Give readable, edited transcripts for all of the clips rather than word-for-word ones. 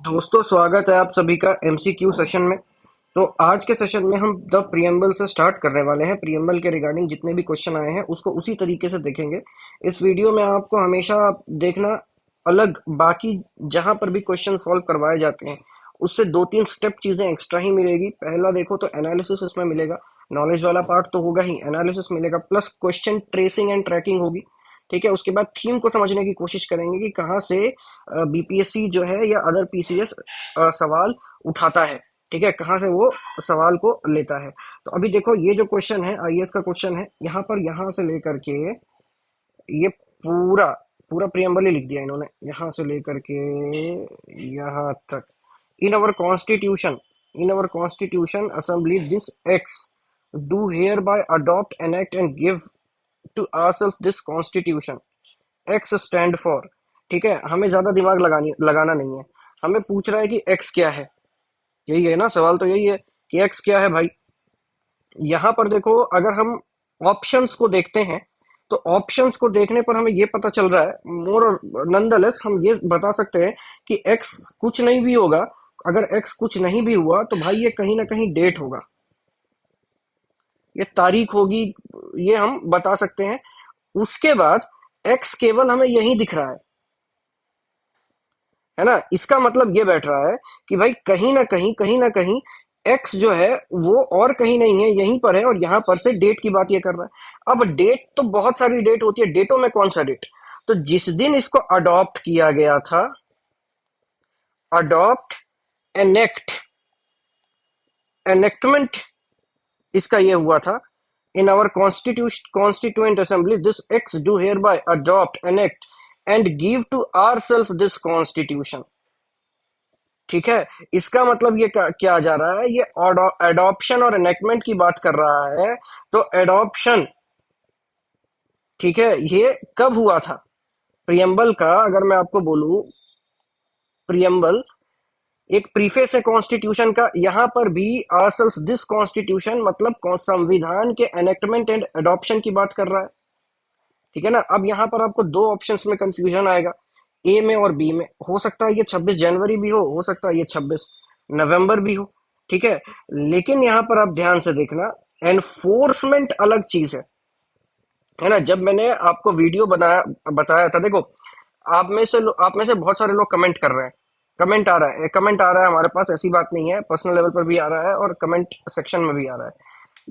दोस्तों, स्वागत है आप सभी का एमसीक्यू सेशन में। तो आज के सेशन में हम द प्रियम्बल से स्टार्ट करने वाले हैं। प्रियम्बल के रिगार्डिंग जितने भी क्वेश्चन आए हैं उसको उसी तरीके से देखेंगे। इस वीडियो में आपको हमेशा देखना अलग, बाकी जहां पर भी क्वेश्चन सॉल्व करवाए जाते हैं उससे दो तीन स्टेप चीजें एक्स्ट्रा ही मिलेगी। पहला देखो तो एनालिसिस इसमें मिलेगा, नॉलेज वाला पार्ट तो होगा ही, एनालिसिस मिलेगा plus question tracing and tracking होगी। ठीक है, उसके बाद थीम को समझने की कोशिश करेंगे कि कहाँ से बीपीएससी जो है या अदर पीसीएस सवाल उठाता है। ठीक है, कहाँ से वो सवाल को लेता है। तो अभी देखो, ये जो क्वेश्चन है आईएएस का क्वेश्चन है, यहाँ पर यहाँ से लेकर के ये पूरा पूरा प्रियम्बल ही लिख दिया इन्होंने, यहाँ से लेकर के यहाँ तक। In our constitution assembly this x do hereby adopt enact and give to ourselves this constitution. X stand for. ठीक है, हमें ज्यादा दिमाग लगाना नहीं है। हमें पूछ रहा है कि एक्स क्या है, यही है ना सवाल, तो यही है कि एक्स क्या है भाई। यहां पर देखो, अगर हम ऑप्शंस को देखते हैं तो ऑप्शंस को देखने पर हमें ये पता चल रहा है, मोर नंदलेस हम ये बता सकते हैं कि एक्स कुछ नहीं भी होगा। अगर एक्स कुछ नहीं भी हुआ तो भाई ये कहीं ना कहीं डेट होगा, ये तारीख होगी, ये हम बता सकते हैं। उसके बाद एक्स केवल हमें यही दिख रहा है ना। इसका मतलब ये बैठ रहा है कि भाई कहीं ना कहीं एक्स जो है वो और कहीं नहीं है, यहीं पर है, और यहां पर से डेट की बात ये कर रहा है। अब डेट तो बहुत सारी डेट होती है, डेटों में कौन सा डेट? तो जिस दिन इसको अडॉप्ट किया गया था, अडॉप्ट, एनेक्ट, एनेक्टमेंट इसका ये हुआ था। In our constituent assembly this x do hereby adopt, enact and give to our self this constitution. ठीक है, इसका मतलब ये क्या जा रहा है, ये एडॉप्शन और एनेक्टमेंट की बात कर रहा है। तो एडॉप्शन, ठीक है, ये कब हुआ था? प्रियम्बल का अगर मैं आपको बोलूं, प्रियम्बल एक प्रीफेस है कॉन्स्टिट्यूशन का। यहां पर भी आरसेल्फ दिस कॉन्स्टिट्यूशन मतलब संविधान के एनेक्टमेंट एंड एडॉप्शन की बात कर रहा है। ठीक है ना। अब यहां पर आपको दो ऑप्शंस में कंफ्यूजन आएगा, ए में और बी में। हो सकता है ये 26 जनवरी भी हो सकता है ये 26 नवंबर भी हो। ठीक है, लेकिन यहां पर आप ध्यान से देखना, एनफोर्समेंट अलग चीज है ना। जब मैंने आपको वीडियो बनाया बताया था, देखो आप में से बहुत सारे लोग कमेंट कर रहे हैं, कमेंट आ रहा है हमारे पास, ऐसी बात नहीं है, पर्सनल लेवल पर भी आ रहा है और कमेंट सेक्शन में भी आ रहा है।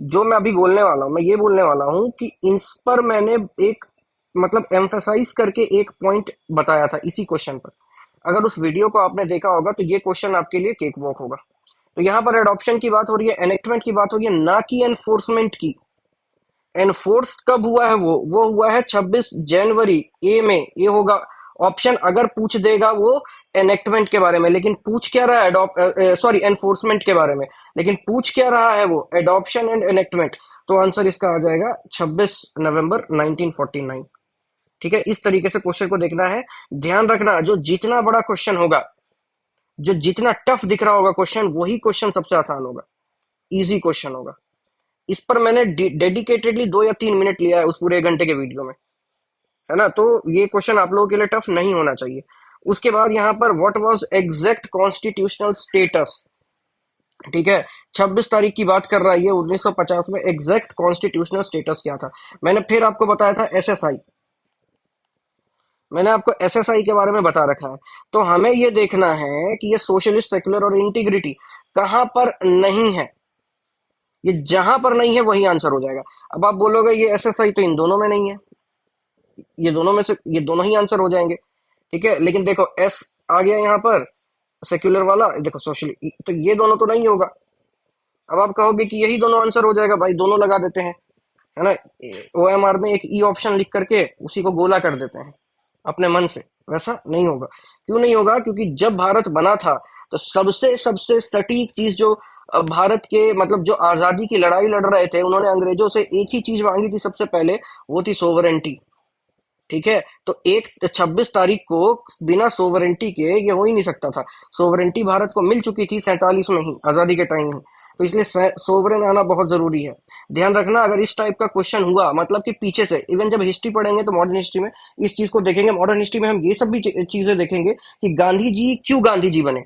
जो मैं अभी बोलने वाला हूं, मैं ये बोलने वाला हूं कि इस पर मैंने एक मतलब एम्फेसाइज करके एक पॉइंट बताया था इसी क्वेश्चन पर। अगर उस वीडियो को आपने देखा होगा तो ये क्वेश्चन आपके लिए केक वॉक होगा। तो यहाँ पर एडॉप्शन की बात हो रही है, एनेक्टमेंट की बात हो रही है, ना कि एनफोर्समेंट की। एनफोर्स कब हुआ है? वो हुआ है 26 जनवरी। ए में ये होगा ऑप्शन। अगर पूछ देगा वो एनेक्टमेंट के बारे में, लेकिन पूछ क्या रहा है? एनफोर्समेंट के बारे में, लेकिन पूछ क्या रहा है? वो एडॉप्शन एंड एनेक्टमेंट। तो आंसर इसका आ जाएगा 26 नवंबर 1949। ठीक है, इस तरीके से क्वेश्चन को देखना है। ध्यान रखना, जो जितना बड़ा क्वेश्चन होगा, जो जितना टफ दिख रहा होगा क्वेश्चन, वही क्वेश्चन सबसे आसान होगा, इजी क्वेश्चन होगा। इस पर मैंने डेडिकेटेडली 2 या 3 मिनट लिया है उस पूरे 1 घंटे के वीडियो में, है ना। तो ये क्वेश्चन आप लोगों के लिए टफ नहीं होना चाहिए। उसके बाद यहाँ पर what was exact constitutional status. ठीक है, 26 तारीख की बात कर रहा है ये, 1950 में एग्जैक्ट कॉन्स्टिट्यूशनल स्टेटस क्या था। मैंने फिर आपको बताया था एसएसआई, मैंने आपको एसएसआई के बारे में बता रखा है। तो हमें ये देखना है कि ये सोशलिस्ट, सेक्युलर और इंटीग्रिटी कहां पर नहीं है। ये जहां पर नहीं है वही आंसर हो जाएगा। अब आप बोलोगे ये एसएसआई तो इन दोनों में नहीं है, ये दोनों में से ये दोनों ही आंसर हो जाएंगे। ठीक है, लेकिन देखो एस आ गया यहाँ पर, सेक्युलर वाला, देखो सोशल, तो ये दोनों तो नहीं होगा। अब आप कहोगे कि यही दोनों आंसर हो जाएगा, भाई दोनों लगा देते हैं, है ना। ओएमआर में एक ई ऑप्शन लिख करके उसी को गोला कर देते हैं अपने मन से। वैसा नहीं होगा। क्यों नहीं होगा? क्योंकि जब भारत बना था तो सबसे सबसे सटीक चीज जो भारत के मतलब जो आजादी की लड़ाई लड़ रहे थे, उन्होंने अंग्रेजों से एक ही चीज मांगी थी सबसे पहले, वो थी सोवरेंटी। ठीक है, तो एक 26 तारीख को बिना सोवरेंटी के ये हो ही नहीं सकता था। सोवरेंटी भारत को मिल चुकी थी 47 में ही, आजादी के टाइम ही। तो इसलिए सोवरेन आना बहुत जरूरी है। ध्यान रखना, अगर इस टाइप का क्वेश्चन हुआ, मतलब कि पीछे से, इवन जब हिस्ट्री पढ़ेंगे तो मॉडर्न हिस्ट्री में इस चीज को देखेंगे। मॉडर्न हिस्ट्री में हम ये सब भी चीजें देखेंगे कि गांधी जी क्यों गांधी जी बने।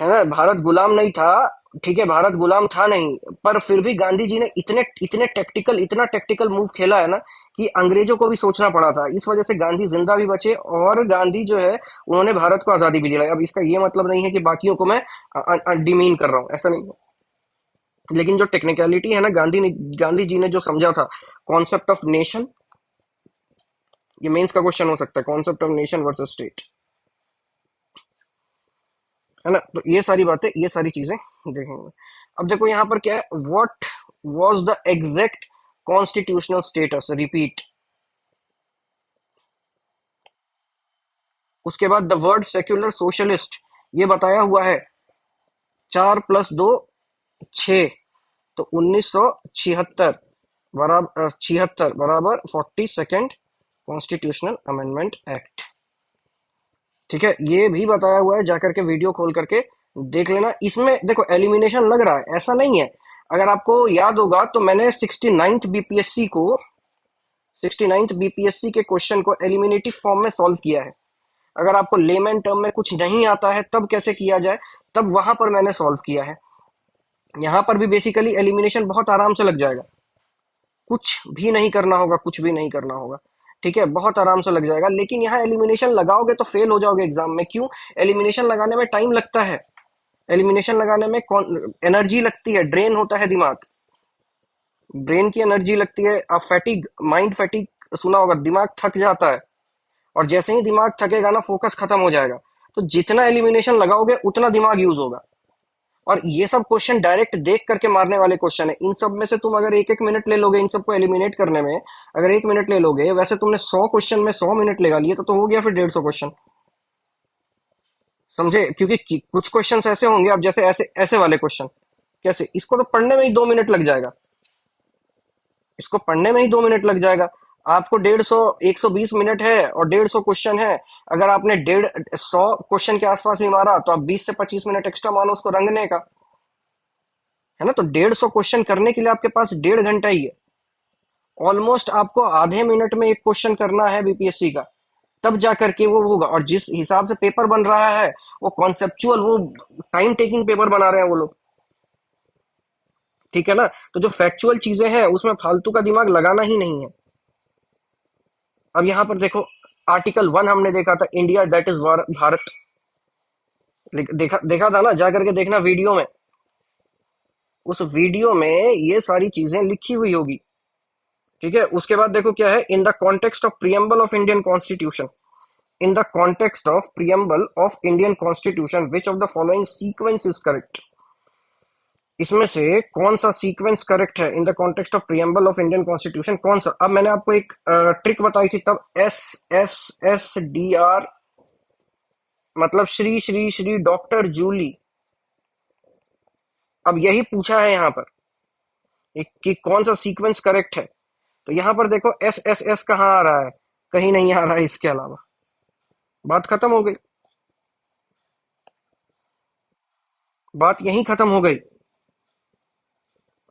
है ना, भारत गुलाम नहीं था। ठीक है, भारत गुलाम था नहीं, पर फिर भी गांधी जी ने इतने इतने टेक्टिकल इतना टेक्टिकल मूव खेला है ना कि अंग्रेजों को भी सोचना पड़ा था। इस वजह से गांधी जिंदा भी बचे, और गांधी जो है उन्होंने भारत को आजादी भी दिलाई। अब इसका ये मतलब नहीं है कि बाकियों को मैं डिमीन कर रहा हूँ, ऐसा नहीं है। लेकिन जो टेक्निकलिटी है ना, गांधी जी ने जो समझा था, कॉन्सेप्ट ऑफ नेशन, ये मेंस का क्वेश्चन हो सकता है, concept of nation versus state, है ना। तो ये सारी बातें, ये सारी चीजें देखेंगे। अब देखो यहाँ पर क्या है, what was the exact constitutional status, repeat. उसके बाद द वर्ड सेक्युलर सोशलिस्ट, ये बताया हुआ है, 4 + 2 6, तो 1976 बराबर, 76 बराबर 42nd कॉन्स्टिट्यूशनल अमेंडमेंट एक्ट। ठीक है, ये भी बताया हुआ है, जाकर के वीडियो खोल करके देख लेना। इसमें देखो एलिमिनेशन लग रहा है, ऐसा नहीं है। अगर आपको याद होगा तो मैंने 69th बीपीएससी को, 69th बीपीएससी के क्वेश्चन को एलिमिनेटिव फॉर्म में सॉल्व किया है। अगर आपको लेमन टर्म में कुछ नहीं आता है तब कैसे किया जाए, तब वहां पर मैंने सॉल्व किया है। यहां पर भी बेसिकली एलिमिनेशन बहुत आराम से लग जाएगा, कुछ भी नहीं करना होगा, कुछ भी नहीं करना होगा। ठीक है, बहुत आराम से लग जाएगा। लेकिन यहाँ एलिमिनेशन लगाओगे तो फेल हो जाओगे एग्जाम में। क्यों? एलिमिनेशन लगाने में टाइम लगता है, एलिमिनेशन लगाने में एनर्जी लगती है, ड्रेन होता है दिमाग, ब्रेन की एनर्जी लगती है। आप फैटिक, माइंड फैटिक सुना होगा, दिमाग थक जाता है, और जैसे ही दिमाग थकेगा ना, फोकस खत्म हो जाएगा। तो जितना एलिमिनेशन लगाओगे उतना दिमाग यूज होगा। और ये सब क्वेश्चन डायरेक्ट देख करके मारने वाले क्वेश्चन है। इन सब में से तुम अगर 1-1 मिनट ले लोगे इन सबको एलिमिनेट करने में, अगर 1 मिनट ले लोगे, वैसे तुमने 100 क्वेश्चन में 100 मिनट लगा लिए, तो हो गया फिर 150 क्वेश्चन। समझे? क्योंकि कुछ क्वेश्चन ऐसे होंगे, अब जैसे ऐसे ऐसे वाले क्वेश्चन, कैसे, इसको तो पढ़ने में ही 2 मिनट लग जाएगा, इसको पढ़ने में ही 2 मिनट लग जाएगा। आपको 120 मिनट है और 150 क्वेश्चन है। अगर आपने 150 क्वेश्चन के आसपास भी मारा, तो आप 20 से 25 मिनट एक्स्ट्रा मानो उसको रंगने का, है ना। तो 150 क्वेश्चन करने के लिए आपके पास 1.5 घंटा ही है। ऑलमोस्ट आपको आधे मिनट में एक क्वेश्चन करना है बीपीएससी का, तब जा करके वो होगा। और जिस हिसाब से पेपर बन रहा है, वो कॉन्सेप्चुअल, वो टाइम टेकिंग पेपर बना रहे हैं वो लोग। ठीक है ना। तो जो फैक्चुअल चीजें हैं उसमें फालतू का दिमाग लगाना ही नहीं है। अब यहां पर देखो, आर्टिकल 1 हमने देखा था, इंडिया दैट इज भारत, देखा देखा था ना, जा करके देखना वीडियो में। उस वीडियो में ये सारी चीजें लिखी हुई होगी। ठीक है, उसके बाद देखो क्या है, in the context of preamble of Indian constitution, in the context of preamble of Indian constitution which of the following sequence is correct. इसमें से कौन सा सीक्वेंस करेक्ट है in the context of preamble of Indian constitution, कौन सा? अब मैंने आपको एक ट्रिक बताई थी तब, SSSDR, मतलब श्री श्री श्री डॉक्टर जूली। अब यही पूछा है यहाँ पर, कि कौन सा सीक्वेंस करेक्ट है। तो यहाँ पर देखो SSS कहाँ आ रहा है, कहीं नहीं आ रहा है, इसके अलावा बात खत्म हो गई, बात यहीं खत्म हो गई।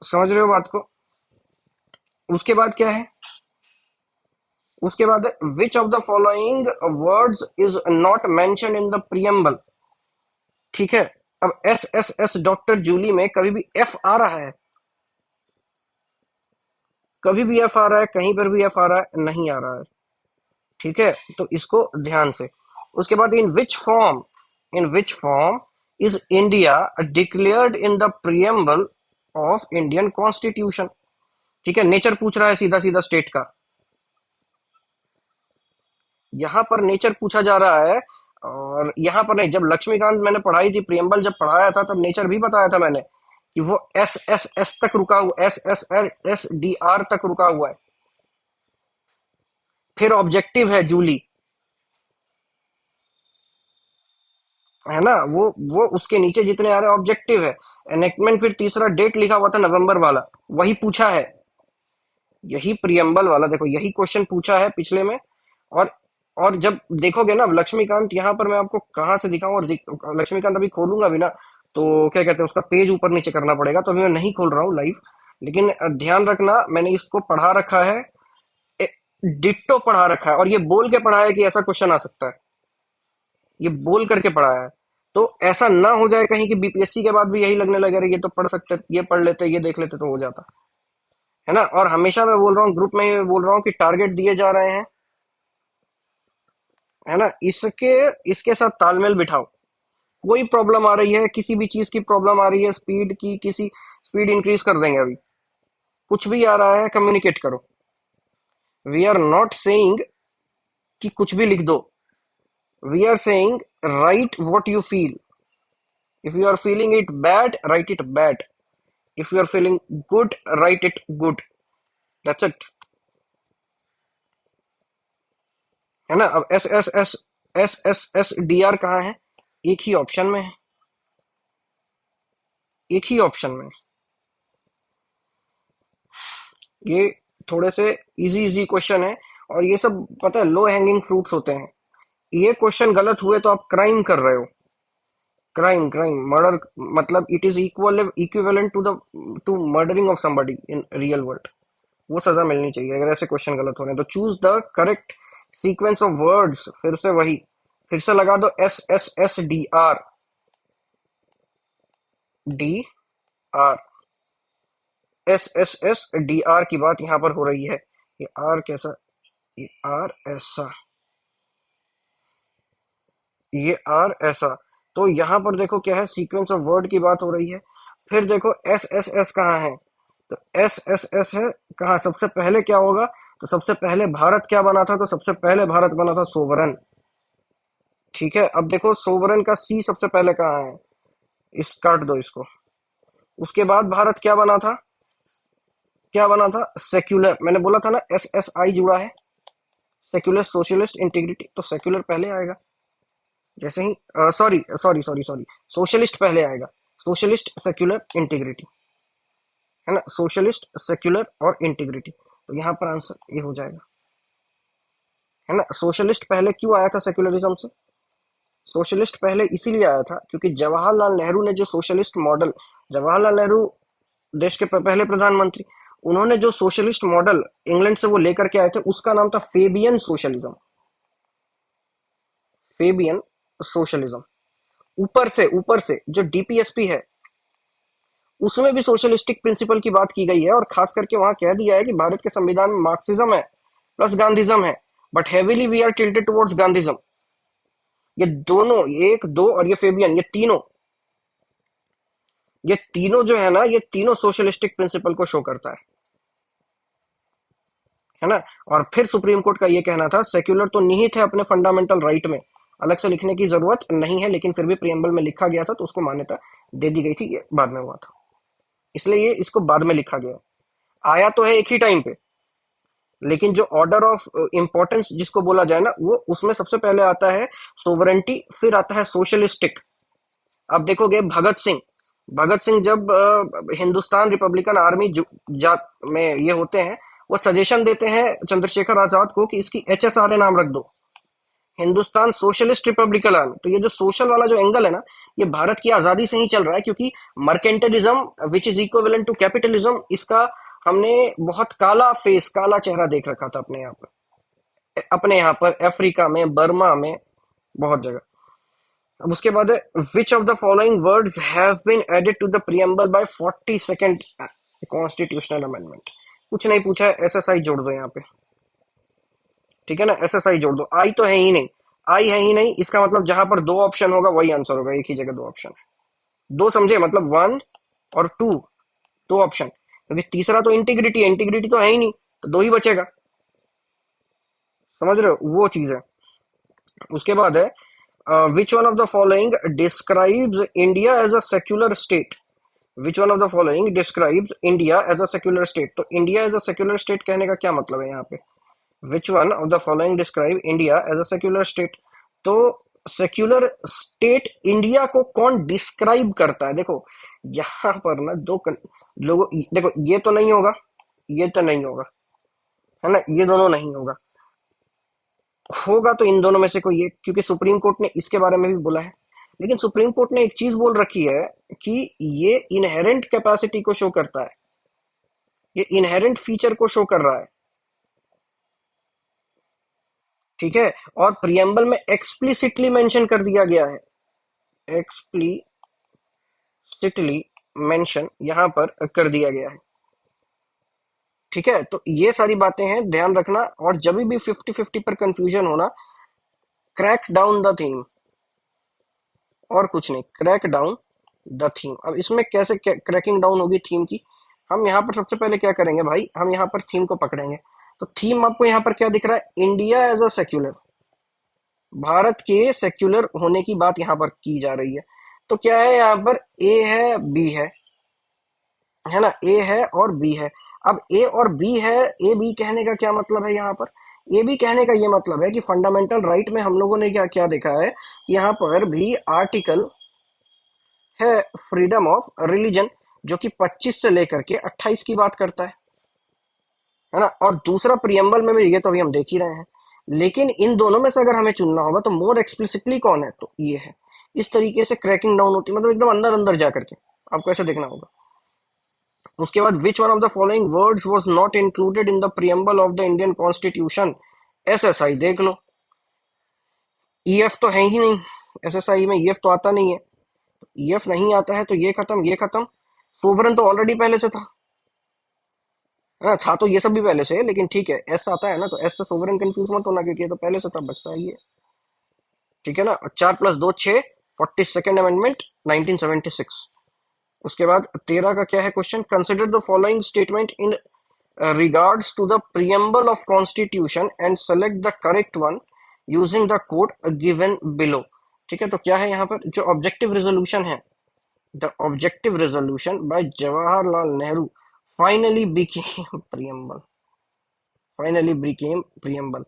समझ रहे हो बात को? उसके बाद क्या है, उसके बाद विच of the following words is not mention in the preamble. ठीक है, अब SSS डॉक्टर जूली में कभी भी F आ रहा है, कभी भी F आ रहा है, कहीं पर भी F आ रहा है? नहीं आ रहा है। ठीक है, तो इसको ध्यान से। उसके बाद in which form is India declared in the preamble of Indian constitution. ठीक है, नेचर पूछ रहा है सीधा सीधा स्टेट का, यहां पर नेचर पूछा जा रहा है। और यहां पर नहीं, जब लक्ष्मीकांत मैंने पढ़ाई थी, प्रियम्बल जब पढ़ाया था, तब नेचर भी बताया था मैंने कि वो SSS तक रुका हुआ, SSSDR तक रुका हुआ है। फिर ऑब्जेक्टिव है जूली, है ना, वो उसके नीचे जितने आ रहे हैं ऑब्जेक्टिव है। एनेक्टमेंट फिर तीसरा डेट लिखा हुआ था नवंबर वाला, वही पूछा है, यही प्रियम्बल वाला। देखो यही क्वेश्चन पूछा है पिछले में। और और जब देखोगे ना लक्ष्मीकांत, यहाँ पर मैं आपको कहाँ से दिखाऊं, और लक्ष्मीकांत अभी खोलूंगा भी ना, तो क्या कहते हैं, उसका पेज ऊपर नीचे करना पड़ेगा, तो अभी मैं नहीं खोल रहा हूँ लाइव। लेकिन ध्यान रखना, मैंने इसको पढ़ा रखा है, डिट्टो पढ़ा रखा है, और ये बोल के पढ़ा है कि ऐसा क्वेश्चन आ सकता है, ये बोल करके पढ़ाया है। तो ऐसा ना हो जाए कहीं कि बीपीएससी के बाद भी यही लगने लगे, अरे ये तो पढ़ सकते, ये पढ़ लेते, ये देख लेते तो हो जाता, है ना। और हमेशा मैं बोल रहा हूँ, ग्रुप में ही बोल रहा हूँ कि टारगेट दिए जा रहे हैं, है ना, इसके इसके साथ तालमेल बिठाओ। कोई प्रॉब्लम आ रही है, किसी भी चीज की प्रॉब्लम आ रही है, स्पीड की, किसी स्पीड इंक्रीज कर देंगे अभी, कुछ भी आ रहा है कम्युनिकेट करो। वी आर नॉट सेइंग कि कुछ भी लिख दो, we are saying write what you feel. If you are feeling it bad, write it bad. If you are feeling good, write it good. That's it, है ना। अब S S S D R कहाँ है? एक ही option में है, एक ही ऑप्शन में। ये थोड़े से इजी इजी क्वेश्चन है, और ये सब पता है लो हैंगिंग फ्रूट्स होते हैं। ये क्वेश्चन गलत हुए तो आप क्राइम कर रहे हो। क्राइम, क्राइम, मर्डर, मतलब it is equivalent to murdering of somebody in real world. वो सजा मिलनी चाहिए अगर ऐसे क्वेश्चन गलत हो रहे हैं। तो choose the correct sequence of words, फिर से वही, फिर से लगा दो S S S D are, D R, S की बात यहाँ पर हो रही है। ये आर कैसा, ये आर ऐसा, ये आर ऐसा। तो यहाँ पर देखो क्या है, सीक्वेंस ऑफ वर्ड की बात हो रही है। फिर देखो एस एस एस कहाँ है, तो एस एस एस है कहाँ, सबसे पहले क्या होगा, तो सबसे पहले भारत क्या बना था, तो सबसे पहले भारत बना था सोवरन। ठीक है, अब देखो सोवरन का सी सबसे पहले कहाँ है, इस काट दो इसको। उसके बाद भारत क्या बना था, क्या बना था, सेक्युलर। मैंने बोला था ना एस एस आई जुड़ा है, सेक्युलर सोशलिस्ट इंटीग्रिटी, तो सेक्युलर पहले आएगा। जैसे ही sorry sorry sorry sorry, socialist पहले आएगा, सोशलिस्ट सेक्युलर इंटीग्रिटी, है ना, सोशलिस्ट सेक्युलर और इंटीग्रिटी। तो यहाँ पर आंसर ये हो जाएगा, है ना। सोशलिस्ट पहले क्यों आया था सेक्युलरिज्म से? सोशलिस्ट पहले इसीलिए आया था क्योंकि जवाहरलाल नेहरू ने जो सोशलिस्ट मॉडल, जवाहरलाल नेहरू देश के पहले प्रधानमंत्री, उन्होंने जो सोशलिस्ट मॉडल इंग्लैंड से वो लेकर के आए थे, उसका नाम था फेबियन सोशलिज्म। Fabian socialism. ऊपर से जो डीपीएसपी है, उसमें भी सोशलिस्टिक प्रिंसिपल की बात की गई है, और खास करके वहां कह दिया है कि भारत के संविधान में मार्क्सिज्म है प्लस गांधीज्म है, but heavily we are tilted towards Gandhism. ये दोनों, एक दो और ये फेबियन, ये तीनों जो है ना, ये तीनों सोशलिस्टिक प्रिंसिपल को शो करता है ना। और फिर सुप्रीम कोर्ट का ये कहना था सेक्युलर तो निहित है अपने फंडामेंटल राइट में, अलग से लिखने की जरूरत नहीं है, लेकिन फिर भी प्रियम्बल में लिखा गया था तो उसको मान्यता दे दी गई थी, ये बाद में हुआ था, इसलिए ये इसको बाद में लिखा गया। आया तो है एक ही टाइम पे, लेकिन जो ऑर्डर ऑफ इंपॉर्टेंस जिसको बोला जाए ना, वो उसमें सबसे पहले आता है सोवरेंटी, फिर आता है सोशलिस्टिक। अब देखोगे भगत सिंह जब हिंदुस्तान रिपब्लिकन आर्मी में ये होते हैं, वो सजेशन देते हैं चंद्रशेखर आजाद को कि इसकी HSRA नाम रख दो, हिंदुस्तान सोशलिस्ट रिपब्लिकन आर्मी। तो ये जो सोशल वाला जो एंगल है ना, ये भारत की आजादी से ही चल रहा है, क्योंकि mercantilism which is equivalent to capitalism, इसका हमने बहुत काला फेस, काला चेहरा देख रखा था अपने यहाँ पर अफ्रीका में, बर्मा में, बहुत जगह। अब उसके बाद है which of the following words have been added to the preamble by 42nd constitutional amendment. कुछ नहीं पूछा है, SSI जोड़ दो यहाँ पे, ठीक है ना, SSI जोड़ दो। आई तो है ही नहीं, आई है ही नहीं, इसका मतलब जहां पर दो ऑप्शन होगा वही आंसर होगा, एक ही जगह दो ऑप्शन है। दो समझे, मतलब 1 और 2, दो ऑप्शन, क्योंकि तीसरा तो इंटीग्रिटी है, इंटीग्रिटी तो है ही नहीं, तो दो ही बचेगा। समझ रहे हो, वो चीज है। उसके बाद है which one of the following describes India as a secular state. Which one of the following describes India as a secular state. तो India as a secular state कहने का क्या मतलब है यहाँ पे, which one of the following describe India as a secular state. तो secular state India को कौन डिस्क्राइब करता है, देखो यहाँ पर ना लोगों, देखो ये तो नहीं होगा, ये तो नहीं होगा, है ना, ये दोनों नहीं होगा, होगा तो इन दोनों में से कोई एक, क्योंकि सुप्रीम कोर्ट ने इसके बारे में भी बोला है। लेकिन सुप्रीम कोर्ट ने एक चीज बोल रखी है कि ये इनहेरेंट कैपेसिटी को शो करता है, ये इनहेरेंट फीचर को शो कर रहा है, ठीक है। और प्रियम्बल में एक्सप्लिसिटली मेंशन कर दिया गया है एक्सप्लिसिटली मेंशन यहां पर कर दिया गया है। ठीक है, तो ये सारी बातें हैं, ध्यान रखना। और जब भी 50-50 पर कंफ्यूजन होना, क्रैक डाउन द थीम, और कुछ नहीं, क्रैक डाउन द थीम। अब इसमें कैसे क्रैकिंग डाउन होगी थीम की? हम यहाँ पर सबसे पहले क्या करेंगे भाई, हम यहाँ पर थीम को पकड़ेंगे। तो थीम आपको यहाँ पर क्या दिख रहा है? India as a secular, Bharat के सेक्युलर होने की बात यहाँ पर की जा रही है। तो क्या है यहाँ पर? ए है, बी है ना, ए है और बी है। अब ए और बी है, ए बी कहने का क्या मतलब है यहाँ पर? ए बी कहने का ये मतलब है कि फंडामेंटल राइट में हम लोगों ने क्या क्या देखा है, यहाँ पर भी आर्टिकल है फ्रीडम ऑफ रिलीजन, जो कि 25 से लेकर के 28 की बात करता है ना। और दूसरा प्रियम्बल में भी, ये तो अभी हम देख ही रहे हैं। लेकिन इन दोनों में से अगर हमें चुनना होगा तो मोर एक्सप्लिसिटली कौन है? तो ये है। इस तरीके से क्रैकिंग डाउन होती है, मतलब एकदम अंदर अंदर जा करके आपको ऐसे देखना होगा। उसके बाद which one of the following words was not included in the preamble of the Indian constitution? SSI देख लो, ईएफ तो है ही नहीं, एसएसआई में ईएफ तो आता नहीं है। ईएफ नहीं आता है तो ये खत्म, ये खत्म। सोवरन तो ऑलरेडी पहले से था, है ना, था तो ये सब भी पहले से है, लेकिन ठीक है, एस आता है ना, तो एस से सोवरन कंफ्यूज मत होना, क्योंकि ये तो पहले से था, बचता है ये। ठीक है ना। 4+2 6, 42nd अमेंडमेंट 1976। उसके बाद 13 का क्या है question? Consider the following statement in regards to the preamble of constitution and select the correct one using the code given below। ठीक है, तो क्या है यहाँ पर? जो ऑब्जेक्टिव रेजोल्यूशन है, the objective resolution bye Jawaharlal Nehru finally became preamble, finally became preamble.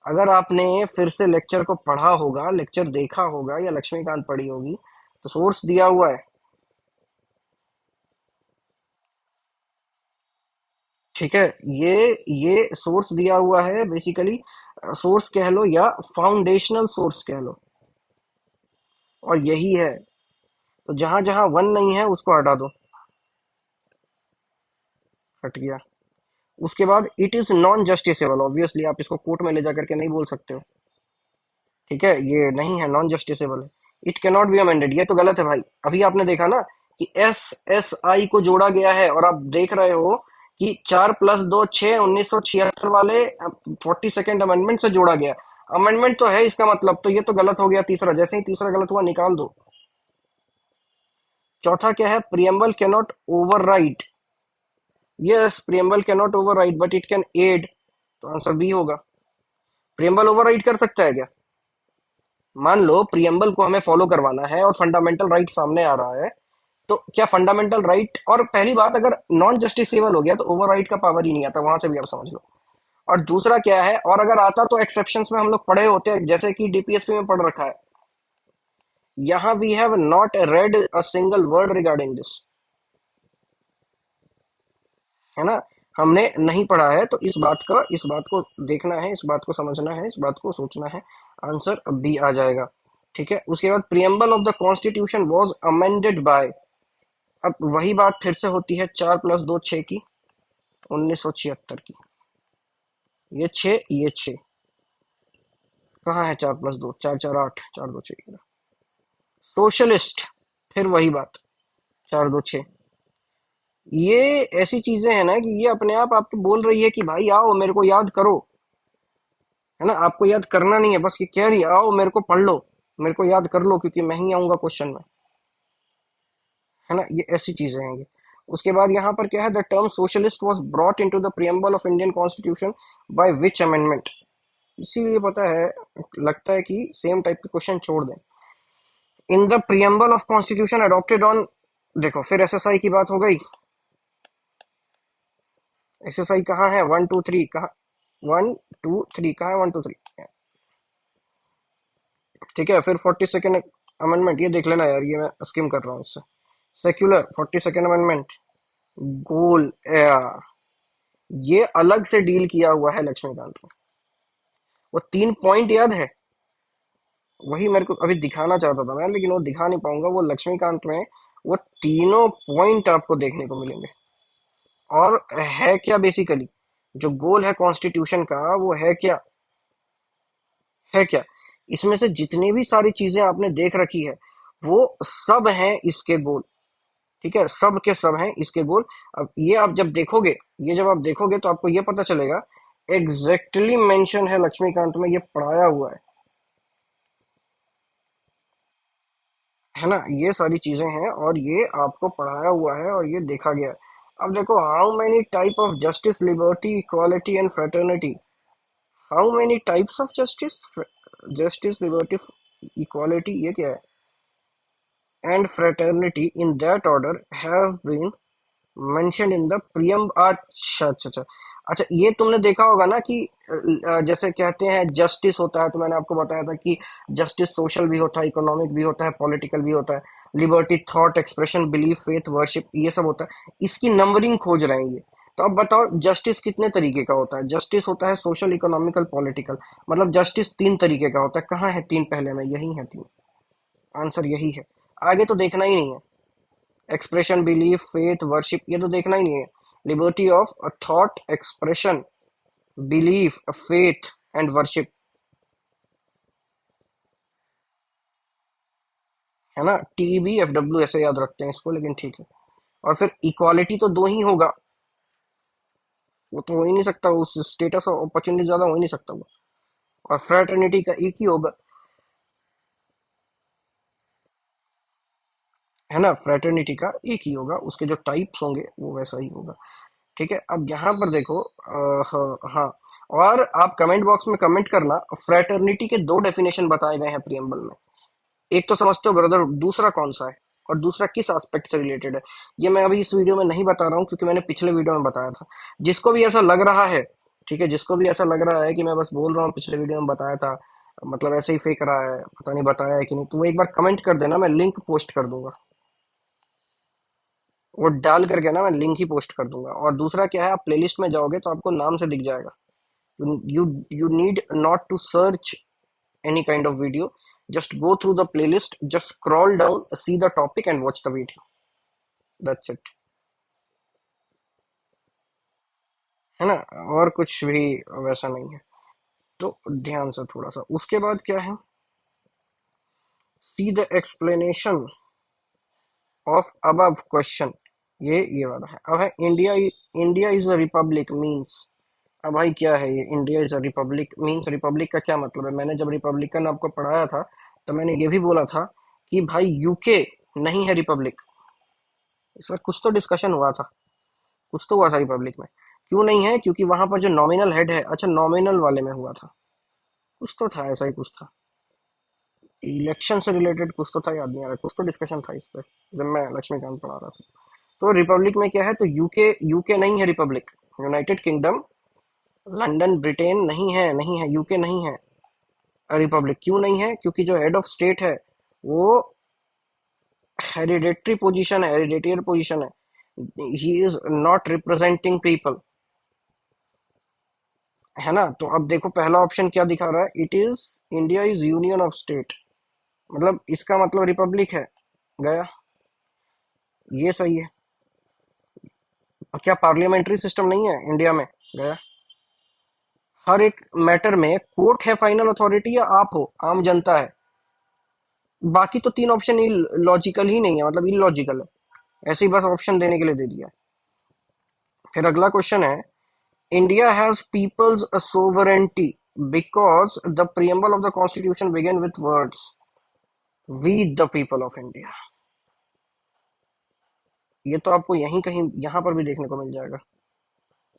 अगर आपने फिर से लेक्चर को पढ़ा होगा, लेक्चर देखा होगा, या लक्ष्मीकांत पढ़ी होगी, तो सोर्स दिया हुआ है। ठीक है, ये सोर्स दिया हुआ है बेसिकली, सोर्स कह लो या फाउंडेशनल सोर्स कह लो, और यही है। तो जहां जहां वन नहीं है उसको हटा दो, हट गया। उसके बाद it is non justiciable, obviously आप इसको कोर्ट में ले जाकर के नहीं बोल सकते हो। ठीक है, ये नहीं है, नॉन जस्टिसेबल है। It can not be amended, ये तो गलत है भाई। अभी आपने देखा ना कि एस एस आई को जोड़ा गया है, और आप देख रहे हो कि 4+2 6 1976 वाले 42nd अमेंडमेंट से जोड़ा गया। अमेंडमेंट तो है इसका मतलब, तो ये तो गलत हो गया तीसरा, जैसे ही तीसरा गलत हुआ निकाल दो। चौथा क्या है? Preamble can not override. Yes, preamble can not override but it can add, तो आंसर बी होगा। प्रियम्बल ओवरराइड कर सकता है क्या? मान लो प्रियम्बल को हमें फॉलो करवाना है और फंडामेंटल राइट सामने आ रहा है, तो क्या फंडामेंटल राइट, और पहली बात, अगर नॉन जस्टिसेबल हो गया तो ओवरराइड का पावर ही नहीं आता, वहां से भी आप समझ लो। और दूसरा क्या है, और अगर आता तो एक्सेप्शंस में हम लोग पढ़े होते हैं, जैसे कि डीपीएसपी में पढ़ रखा है। यहाँ we have not read a single word regarding this, है ना, हमने नहीं पढ़ा है। तो इस बात को देखना है, इस बात को समझना है, इस बात को सोचना है। आंसर बी आ जाएगा। ठीक है, उसके बाद preamble of the constitution was amended bye, अब वही बात फिर से होती है, 4+2 6 की, 1976 की। ये 6, ये 6, कहाँ है? 4+2, 4×4 8, 4×2 6। सोशलिस्ट, फिर वही बात, 4×2 6। ये ऐसी चीजें हैं ना कि ये अपने आप आपको बोल रही है कि भाई आओ मेरे को याद करो, है ना। आपको याद करना नहीं है, बस ये कह रही है आओ मेरे को पढ़ लो, मेरे को याद कर लो, क्योंकि मैं ही आऊंगा क्वेश्चन में, है ना। ये ऐसी चीजें हैं ये। उसके बाद यहाँ पर क्या है? The term socialist was brought into the preamble of Indian constitution by which amendment? इसीलिए पता है, लगता है कि सेम टाइप के क्वेश्चन छोड़ दें। इन the preamble of constitution adopted on, देखो फिर एसएसआई की बात हो गई। एसएसआई कहाँ है? 1 2 3 कहाँ? 1 2 3 कहाँ है? 1 2 3। ठीक है, फिर 42nd अमेंडमेंट, ये देख लेना यार, ये मैं स्किम कर रहा हूँ इससे। सेक्युलर 42nd अमेंडमेंट, गोल, ये अलग से डील किया हुआ है लक्ष्मीकांत को। वो 3 पॉइंट याद है? वही मेरे को अभी दिखाना चाहता था मैं, लेकिन वो दिखा नहीं पाऊंगा। वो लक्ष्मीकांत में वो तीनों पॉइंट आपको देखने को मिलेंगे। और है क्या बेसिकली, जो गोल है कॉन्स्टिट्यूशन का, वो है क्या? है क्या? इसमें से जितनी भी सारी चीजें आपने देख रखी है, वो सब हैं इसके गोल। ठीक है, सब के सब हैं इसके गोल। अब ये आप जब देखोगे, ये जब आप देखोगे तो आपको ये पता चलेगा, एग्जैक्टली मेंशन है लक्ष्मीकांत में, ये पढ़ाया हुआ है ना, ये सारी चीजें हैं और ये आपको पढ़ाया हुआ है और ये देखा गया है। अब देखो, how many type of justice, liberty, equality and fraternity, how many types of justice, justice, liberty, equality, ये क्या है, and fraternity in that order have been mention in the preamble. अच्छा अच्छा अच्छा। अच्छा, ये तुमने देखा होगा ना कि जैसे कहते हैं जस्टिस होता है, तो मैंने आपको बताया था कि जस्टिस सोशल भी होता है, इकोनॉमिक भी होता है, पॉलिटिकल भी होता है। Liberty thought expression, belief, faith, worship, ये सब होता है। इसकी नंबरिंग खोज रहे हैं ये। तो अब बताओ जस्टिस कितने तरीके का होता है। जस्टिस होता है सोशल, इकोनॉमिकल, पॉलिटिकल। मतलब जस्टिस तीन तरीके का होता है। कहाँ है तीन, पहले में यही है तीन। आंसर यही है। आगे तो देखना ही नहीं है। एक्सप्रेशन, बिलीफ, फेथ, वर्शिप, ये तो देखना ही नहीं है। Liberty of thought expression, belief, faith and worship, है ना। TBFW ऐसे याद रखते हैं इसको, लेकिन ठीक है। और फिर इक्वालिटी तो दो ही होगा, वो तो हो ही नहीं सकता, उस स्टेटस और अपॉर्चुनिटी ज्यादा हो ही नहीं सकता वो। और फ्रेटर्निटी का एक ही होगा, है ना। फ्रेटर्निटी का एक ही होगा, उसके जो टाइप्स होंगे वो वैसा ही होगा। ठीक है, अब यहाँ पर देखो, हाँ हाँ, और आप कमेंट बॉक्स में कमेंट करना, फ्रेटर्निटी के दो डेफिनेशन बताए गए हैं प्रियम्बल में। एक तो समझते हो ब्रदर, दूसरा कौन सा है और दूसरा किस एस्पेक्ट से रिलेटेड है, ये मैं अभी इस वीडियो में नहीं बता रहा हूँ, क्योंकि मैंने पिछले वीडियो में बताया था। जिसको भी ऐसा लग रहा है, ठीक है, जिसको भी ऐसा लग रहा है कि मैं बस बोल रहा हूँ, पिछले वीडियो में बताया था, मतलब ऐसे ही फेंक रहा है, पता नहीं बताया है कि नहीं, तो वो एक बार कमेंट कर देना, मैं लिंक पोस्ट कर दूंगा। वो डाल करके ना मैं लिंक ही पोस्ट कर दूंगा। और दूसरा क्या है, आप प्लेलिस्ट में जाओगे तो आपको नाम से दिख जाएगा। you you need not to search any kind of video, just go through the playlist, just scroll down, see the topic and watch the video, that's it, है ना। और कुछ भी वैसा नहीं है। तो ध्यान से थोड़ा सा, उसके बाद क्या है, see the explanation of above question, ये वाला है। अब है India, India is a republic means. अब भाई क्या है ये India is a republic means, Republic का क्या मतलब है। मैंने जब रिपब्लिकन आपको पढ़ाया था, तो मैंने ये भी बोला था कि भाई यूके नहीं है रिपब्लिक। इस पर कुछ तो डिस्कशन हुआ था, कुछ तो हुआ था रिपब्लिक में। क्यों नहीं है, क्योंकि वहां पर जो नॉमिनल हेड है, अच्छा नॉमिनल वाले में हुआ था, कुछ तो था, ऐसा ही कुछ था, इलेक्शन से रिलेटेड कुछ तो था, याद नहीं आ रहा, कुछ तो डिस्कशन था इस पर जब मैं लक्ष्मीकांत पढ़ा रहा था। तो रिपब्लिक में क्या है, तो यूके, यूके नहीं है Republic. United kingdom, London, Britain नहीं है, नहीं है, यूके नहीं है रिपब्लिक। क्यों नहीं है, क्योंकि जो हेड ऑफ स्टेट है वो हेरिडेटरी पोजीशन है, हेरिडेटियर पोजीशन है, he is not representing people, है ना। तो अब देखो पहला ऑप्शन क्या दिखा रहा है, it is, India is union of state, मतलब इसका मतलब रिपब्लिक है, गया, ये सही है। क्या पार्लियामेंट्री सिस्टम नहीं है इंडिया में, गया। हर एक मैटर में कोर्ट है फाइनल अथॉरिटी, या आप हो आम जनता है। बाकी तो तीन ऑप्शन लॉजिकल ही नहीं है, मतलब इलॉजिकल है, ऐसे ही बस ऑप्शन देने के लिए दे दिया है। फिर अगला क्वेश्चन है, India has people's sovereignty because the preamble of the constitution began with words we the people of India. ये तो आपको यहीं कहीं यहां पर भी देखने को मिल जाएगा।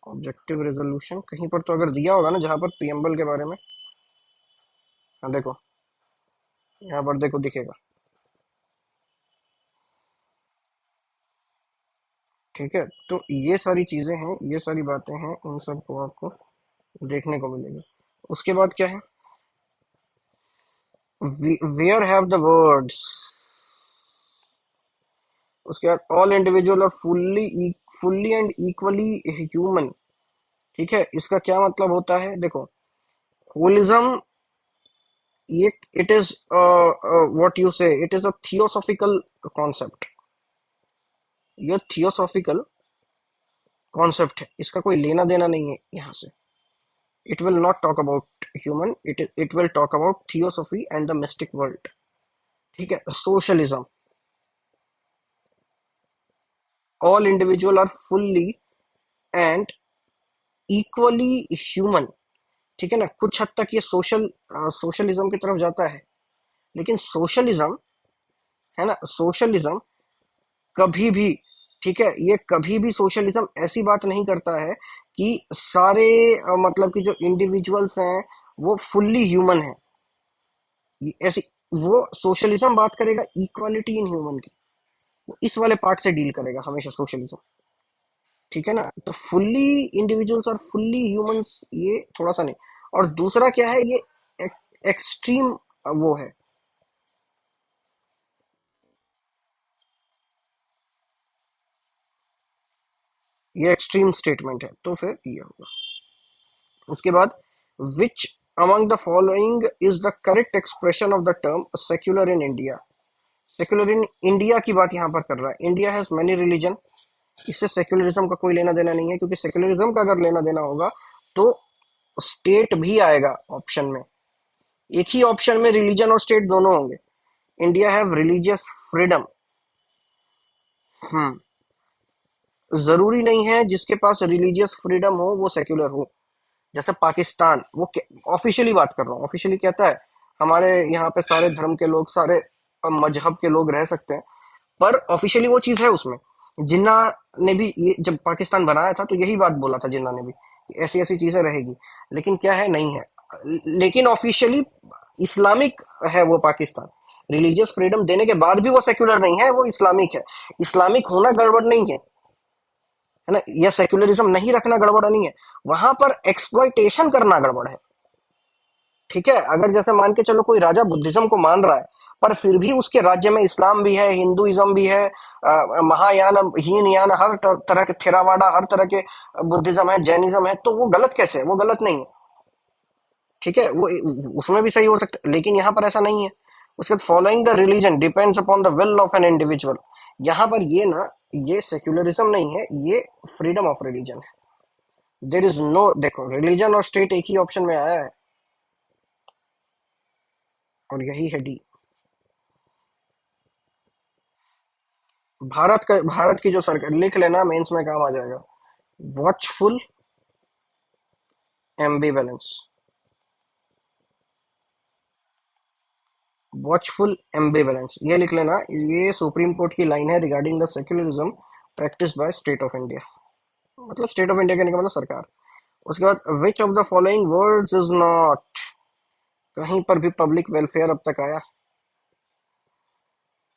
ऑब्जेक्टिव रेजोल्यूशन कहीं पर तो अगर दिया होगा ना, जहां पर प्रियम्बल के बारे में, हाँ देखो, यहाँ पर देखो दिखेगा। ठीक है, तो ये सारी चीजें हैं, ये सारी बातें हैं, इन सब को आपको देखने को मिलेगी। उसके बाद क्या है, वेयर हैव द वर्ड्स, उसके बाद ऑल इंडिविजुअल और fully, fully and equally human. ठीक है, इसका क्या मतलब होता है, देखो, होलिज्म, ये it is what you say, it is a theosophical concept, ये थियोसॉफिकल कॉन्सेप्ट है, इसका कोई लेना देना नहीं है यहाँ से। It will not talk about human, it will talk about theosophy and the mystic world. ठीक है। Socialism, all individual are fully and equally human. ठीक है ना, कुछ हद तक ये सोशलिज्म की तरफ जाता है। लेकिन सोशलिज्म, है ना, सोशलिज्म कभी भी, ठीक है, ये कभी भी सोशलिज्म ऐसी बात नहीं करता है कि सारे मतलब कि जो इंडिविजुअल्स हैं वो फुल्ली ह्यूमन है। ऐसी, वो सोशलिज्म बात करेगा इक्वालिटी इन ह्यूमन की, वो इस वाले पार्ट से डील करेगा हमेशा सोशलिज्म। ठीक है ना, तो फुल्ली इंडिविजुअल्स और फुल्ली ह्यूमंस ये थोड़ा सा नहीं। और दूसरा क्या है, ये एक्सट्रीम वो है, ये एक्सट्रीम स्टेटमेंट है, तो फिर ये होगा। उसके बाद, विच among the following is the correct expression of the term secular in India? Secular in India की बात यहाँ पर कर रहा है। इंडिया हैज मेनी रिलीजन, इससे सेक्युलरिज्म का कोई लेना देना नहीं है, क्योंकि सेक्युलरिज्म का अगर लेना देना होगा तो स्टेट भी आएगा ऑप्शन में। एक ही ऑप्शन में रिलीजन और स्टेट दोनों होंगे। India have religious freedom. Hmm, जरूरी नहीं है जिसके पास रिलीजियस फ्रीडम हो वो सेक्युलर हो। जैसे पाकिस्तान, वो ऑफिशियली बात कर रहा हूँ, ऑफिशियली कहता है हमारे यहाँ पे सारे धर्म के लोग, सारे मजहब के लोग रह सकते हैं, पर ऑफिशियली वो चीज है उसमें। जिन्ना ने भी ये जब पाकिस्तान बनाया था तो यही बात बोला था जिन्ना ने भी, कि ऐसी ऐसी चीजें रहेगी। लेकिन क्या है, नहीं है। लेकिन ऑफिशियली इस्लामिक है वो पाकिस्तान। रिलीजियस फ्रीडम देने के बाद भी वो सेक्युलर नहीं है, वो इस्लामिक है। इस्लामिक होना गड़बड़ नहीं है, है ना, या सेक्युलरिज्म नहीं रखना गड़बड़ नहीं है। वहां पर एक्सप्लॉइटेशन करना गड़बड़ है। ठीक है, अगर जैसे मान के चलो कोई राजा बुद्धिज्म को मान रहा है, पर फिर भी उसके राज्य में इस्लाम भी है, हिंदुइज्म भी है, महायान, हीनयान, हर तरह के थेरावाडा, हर तरह के बुद्धिज्म है, जैनिज्म है, तो वो गलत कैसे है? वो गलत नहीं है। ठीक है, वो उसमें भी सही हो सकता है, लेकिन यहाँ पर ऐसा नहीं है। उसके बाद, following the religion depends upon the will of an individual. यहाँ पर ये ना, ये सेक्युलरिज्म नहीं है, ये फ्रीडम ऑफ रिलीजन है। देर इज नो, देखो, रिलीजन और स्टेट एक ही ऑप्शन में आया है, और यही है डी। भारत की जो सरकार, लिख लेना, मेंस में काम आ जाएगा। वॉचफुल एम्बिवेलेंस, वॉचफुल एम्बिवेलेंस, ये लिख लेना। ये सुप्रीम कोर्ट की लाइन है regarding the secularism practice by state of India. मतलब स्टेट ऑफ इंडिया कहने का मतलब सरकार। उसके बाद, विच of the following words is not, कहीं पर भी पब्लिक वेलफेयर अब तक आया?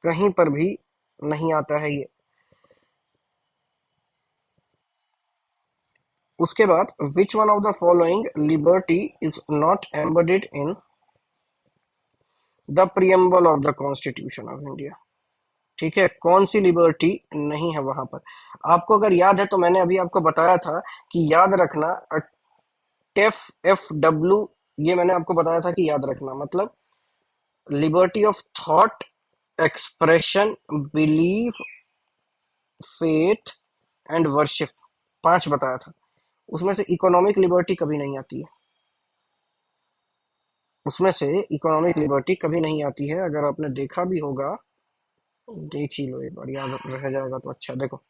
कहीं पर भी नहीं आता है ये। उसके बाद, which one of the following liberty is not embedded in the preamble of the constitution of India? ठीक है, कौन सी लिबर्टी नहीं है वहां पर? आपको अगर याद है तो मैंने अभी आपको बताया था कि याद रखना, टेफ एफ डब्ल्यू, ये मैंने आपको बताया था कि याद रखना मतलब liberty of thought, expression, belief, faith and worship, पांच बताया था। उसमें से इकोनॉमिक लिबर्टी कभी नहीं आती है। उसमें से इकोनॉमिक लिबर्टी कभी नहीं आती है, अगर आपने देखा भी होगा, देख ही लो एक बार, याद रह जाएगा तो अच्छा। देखो,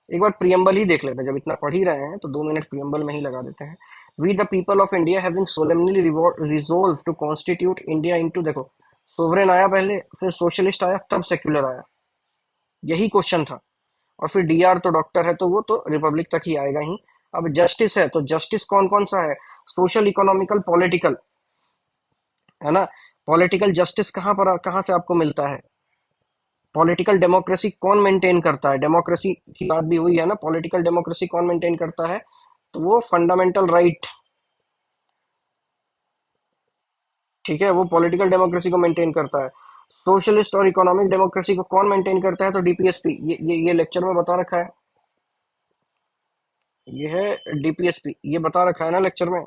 एक बार प्रियम्बल ही देख लेते हैं, जब इतना पढ़ ही रहे हैं तो 2 मिनट प्रियम्बल में ही लगा देते हैं। We the people of India having solemnly resolve to constitute India into, देखो, सोवरेन आया पहले, फिर सोशलिस्ट आया, तब सेक्युलर आया, यही क्वेश्चन था। और फिर डीआर तो डॉक्टर है, तो वो तो रिपब्लिक तक ही आएगा ही। अब जस्टिस है, तो जस्टिस कौन कौन सा है? सोशल, इकोनॉमिकल, पॉलिटिकल, है ना। पॉलिटिकल जस्टिस कहाँ से आपको मिलता है? पॉलिटिकल डेमोक्रेसी कौन मेंटेन करता है? डेमोक्रेसी की बात भी हुई है ना, पॉलिटिकल डेमोक्रेसी कौन मेंटेन करता है? तो वो फंडामेंटल राइट। ठीक है, वो पॉलिटिकल डेमोक्रेसी को मेंटेन करता है। सोशलिस्ट और इकोनॉमिक डेमोक्रेसी को कौन मेंटेन करता है? तो डीपीएसपी, ये लेक्चर में बता रखा है। ये है डीपीएसपी, ये बता रखा है ना लेक्चर में,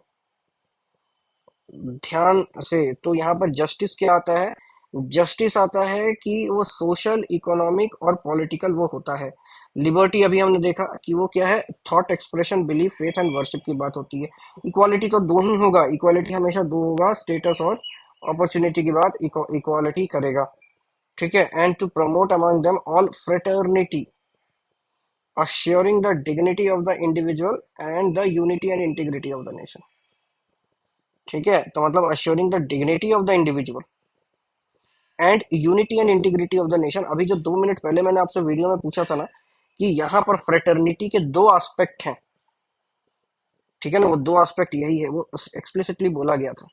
ध्यान से। तो यहाँ पर जस्टिस क्या आता है? जस्टिस आता है कि वो सोशल, इकोनॉमिक और पॉलिटिकल वो होता है। लिबर्टी अभी हमने देखा कि वो क्या है, thought, expression, belief, faith and worship की बात होती है। इक्वालिटी तो दो ही होगा, इक्वालिटी हमेशा दो होगा, स्टेटस और अपॉर्चुनिटी की बात इक्वालिटी करेगा। ठीक है, and to promote among them all fraternity, assuring the dignity of the individual and the unity and integrity of the nation। ठीक है, तो मतलब assuring the dignity of the individual and unity and integrity of the nation. अभी जो 2 minute पहले मैंने आपसे video में पूछा था ना कि यहाँ पर फ्रेटर्निटी के दो एस्पेक्ट हैं, ठीक है ना, वो दो एस्पेक्ट यही है, वो एक्सप्लिसिटली बोला गया था,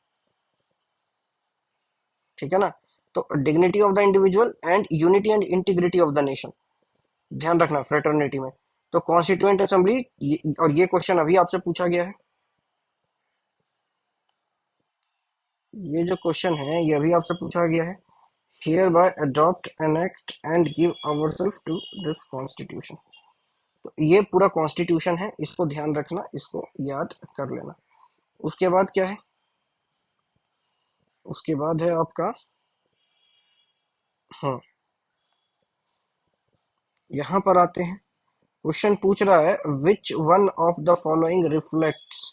ठीक है ना। तो dignity of the individual and unity and integrity of the nation, ध्यान रखना फ्रेटर्निटी में। तो कॉन्स्टिट्यूएंट असेंबली, और ये क्वेश्चन अभी आपसे पूछा गया है, ये जो क्वेश्चन है ये अभी आपसे पूछा गया है, hereby adopt enact and give ourself to this constitution. तो ये पूरा कॉन्स्टिट्यूशन है, इसको ध्यान रखना, इसको याद कर लेना। उसके बाद क्या है, उसके बाद है आपका, हाँ, यहाँ पर आते हैं। क्वेश्चन पूछ रहा है which one of the following reflects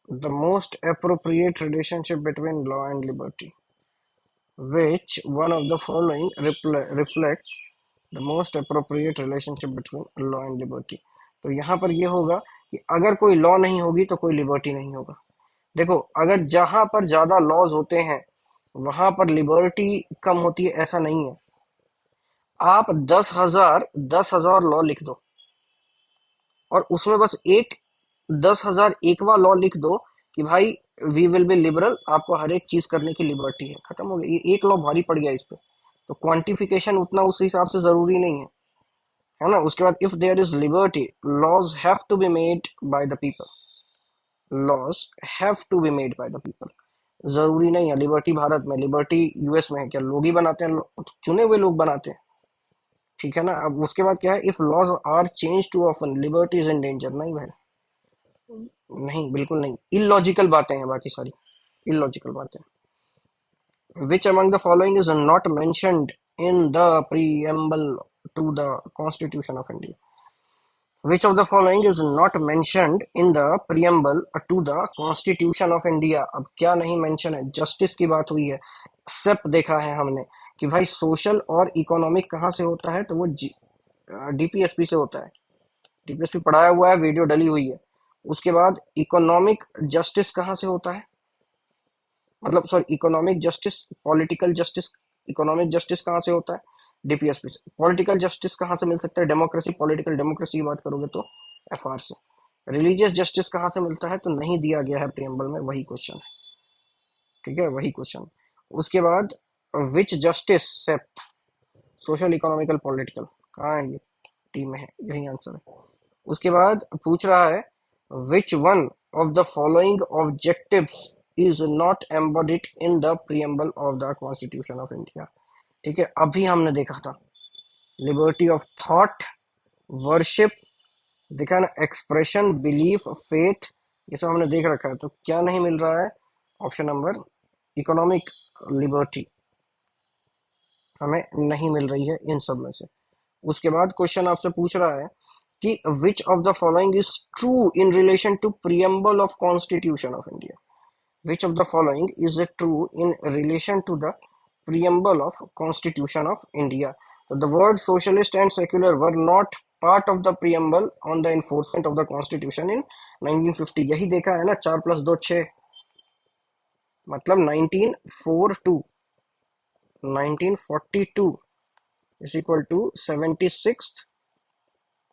the most appropriate relationship between law and liberty. Which one of the following reflect the most appropriate relationship between law and liberty. तो यहाँ पर ये होगा कि अगर कोई लॉ नहीं होगी तो कोई लिबर्टी नहीं होगा। देखो, अगर जहां पर ज्यादा लॉज होते हैं वहां पर लिबर्टी कम होती है, ऐसा नहीं है। आप 10,000 लॉ लिख दो और उसमें बस एक 10,001वां लॉ लिख दो कि भाई वी विल बी लिबरल, आपको हर एक चीज करने की लिबर्टी है, खत्म हो गया। ये एक लॉ भारी पड़ गया इस पे, तो क्वांटिफिकेशन उतना उस हिसाब से जरूरी नहीं है ना। उसके बाद if there is liberty, laws have to be made by the people, laws have to be made by the people. जरूरी नहीं है लिबर्टी भारत में, लिबर्टी यूएस में है, क्या लोग ही बनाते हैं? चुने हुए लोग बनाते हैं, ठीक है ना। अब उसके बाद क्या है, if laws are change to often, liberty is in danger. नहीं भाई, नहीं, बिल्कुल नहीं, इलॉजिकल बातें हैं बाकी सारी, इलॉजिकल बातें। Which among the following is not mentioned in the preamble to the constitution of India. Which of the following is not mentioned in the preamble to the Constitution of India? अब क्या नहीं mention है, justice की बात हुई है, सेप देखा है हमने कि भाई सोशल और इकोनॉमिक कहाँ से होता है, तो वो डीपीएसपी से होता है। डीपीएसपी पढ़ाया हुआ है, वीडियो डली हुई है। उसके बाद इकोनॉमिक जस्टिस कहाँ से होता है, मतलब sorry, economic justice, political justice, economic justice कहाँ से होता है, डीपीएसपी से। पॉलिटिकल जस्टिस कहाँ से मिल सकता है, डेमोक्रेसी, पॉलिटिकल डेमोक्रेसी की बात करोगे तो एफआर से। रिलीजियस जस्टिस कहाँ से मिलता है, तो नहीं दिया गया है प्रियम्बल में, वही क्वेश्चन है, ठीक है, वही क्वेश्चन। उसके बाद विच जस्टिस सेप, सोशल, इकोनॉमिकल, पॉलिटिकल, कहाँ है ये, टी में है, यही आंसर है। उसके बाद पूछ रहा है which one of the following objectives is not embodied in the preamble of the constitution of India. ठीक है, अभी हमने देखा था लिबर्टी ऑफ थॉट, वर्शिप, देखा ना, एक्सप्रेशन, बिलीफ, फेथ, ये सब हमने देख रखा है। तो क्या नहीं मिल रहा है, ऑप्शन नंबर इकोनॉमिक लिबर्टी हमें नहीं मिल रही है इन सब में से। उसके बाद क्वेश्चन आपसे पूछ रहा है कि which of the following is true in relation to preamble of constitution of India. Which of the following is true in relation to the preamble of Constitution of India? So the word socialist and secular were not part of the preamble on the enforcement of the Constitution in 1950। यही देखा है ना, 4+2 6, मतलब 1942 is equal to 76th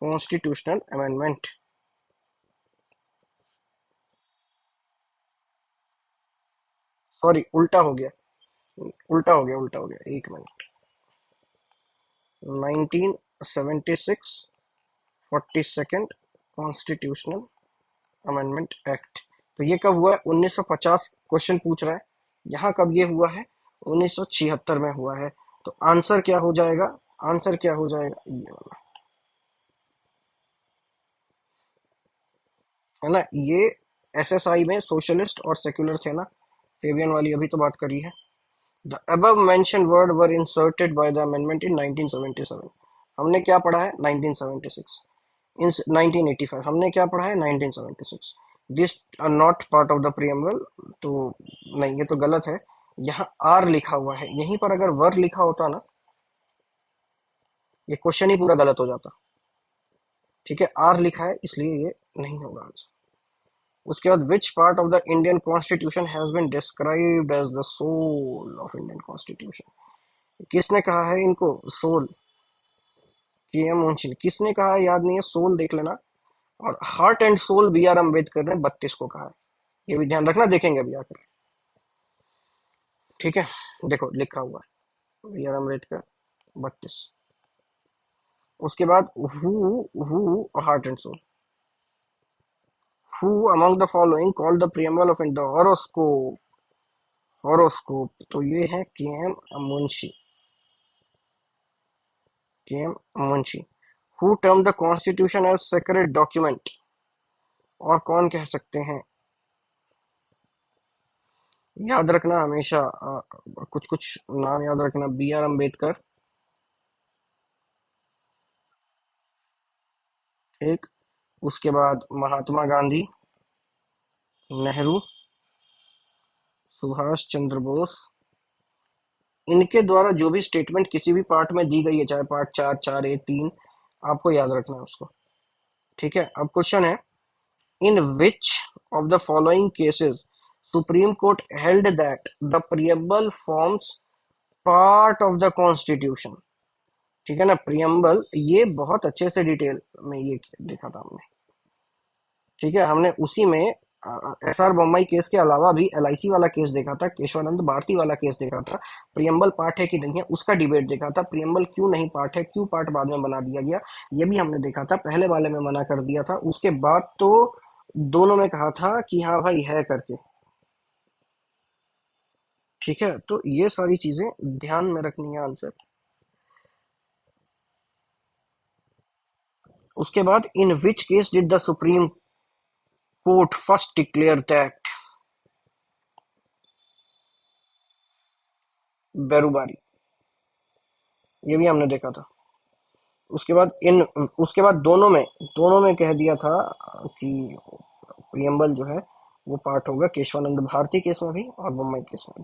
Constitutional Amendment। Sorry, उल्टा हो गया, उल्टा हो गया, एक minute. 1976 42nd constitutional amendment act. तो ये कब हुआ है, 1950 क्वेश्चन पूछ रहा है। यहाँ कब ये हुआ है, 1976 में हुआ है। तो आंसर क्या हो जाएगा, आंसर क्या हो जाएगा, ये वाला है ना। ये एसएसआई में सोशलिस्ट और सेक्युलर थे ना, फेबियन वाली अभी तो बात करी है। The above mentioned word were inserted by the amendment in 1977। हमने क्या पढ़ा है, 1976। इन 1985 हमने क्या पढ़ा है, 1976। This are not part of the preamble. तो नहीं, ये तो गलत है, यहाँ आर लिखा हुआ है, यहीं पर अगर वर लिखा होता ना, ये क्वेश्चन ही पूरा गलत हो जाता। ठीक है, आर लिखा है इसलिए ये नहीं होगा आंसर। उसके बाद which part of the Indian constitution has been described as the soul of Indian constitution. किसने कहा है इनको सोल? के एम मुंशी। किसने कहा है याद नहीं है, सोल देख लेना। और heart and soul B R Ambedkar ने 32 को कहा है, ये भी ध्यान रखना, देखेंगे अभी आकर। ठीक है, देखो लिखा हुआ है बी आर अम्बेडकर 32। उसके बाद who heart and soul, who among the following called the preamble of the horoscope. Horoscope तो ये है K M Munshi, K M Munshi. Who term the constitution as sacred document, और कौन कह सकते हैं? याद रखना हमेशा, कुछ कुछ नाम याद रखना। बी आर अम्बेडकर, ठीक। उसके बाद महात्मा गांधी, नेहरू, सुभाष चंद्र बोस। इनके द्वारा जो भी स्टेटमेंट किसी भी पार्ट में दी गई है, चाहे पार्ट 4, 4A, 3, आपको याद रखना है उसको। ठीक है, अब क्वेश्चन है, in which of the following cases supreme court held that the preamble forms part of the constitution. ठीक है ना, प्रियम्बल ये बहुत अच्छे से डिटेल में ये देखा था हमने। ठीक है, हमने उसी में एस आर बोम्मई केस के अलावा भी एलआईसी वाला केस देखा था, केशवानंद भारती वाला केस देखा था। प्रियम्बल पार्ट है कि नहीं है उसका डिबेट देखा था, प्रियम्बल क्यों नहीं पार्ट है, क्यों पार्ट बाद में बना दिया गया, ये भी हमने देखा था। पहले वाले में मना कर दिया था, उसके बाद तो दोनों में कहा था कि हाँ भाई है करके। ठीक है, तो ये सारी चीजें ध्यान में रखनी है आंसर। उसके बाद in which case did the supreme court first declare that, Berubari, ये भी हमने देखा था। उसके बाद उसके बाद दोनों में कह दिया था कि प्रियम्बल जो है वो पार्ट होगा, केशवानंद भारती केस में भी और मुंबई केस में भी।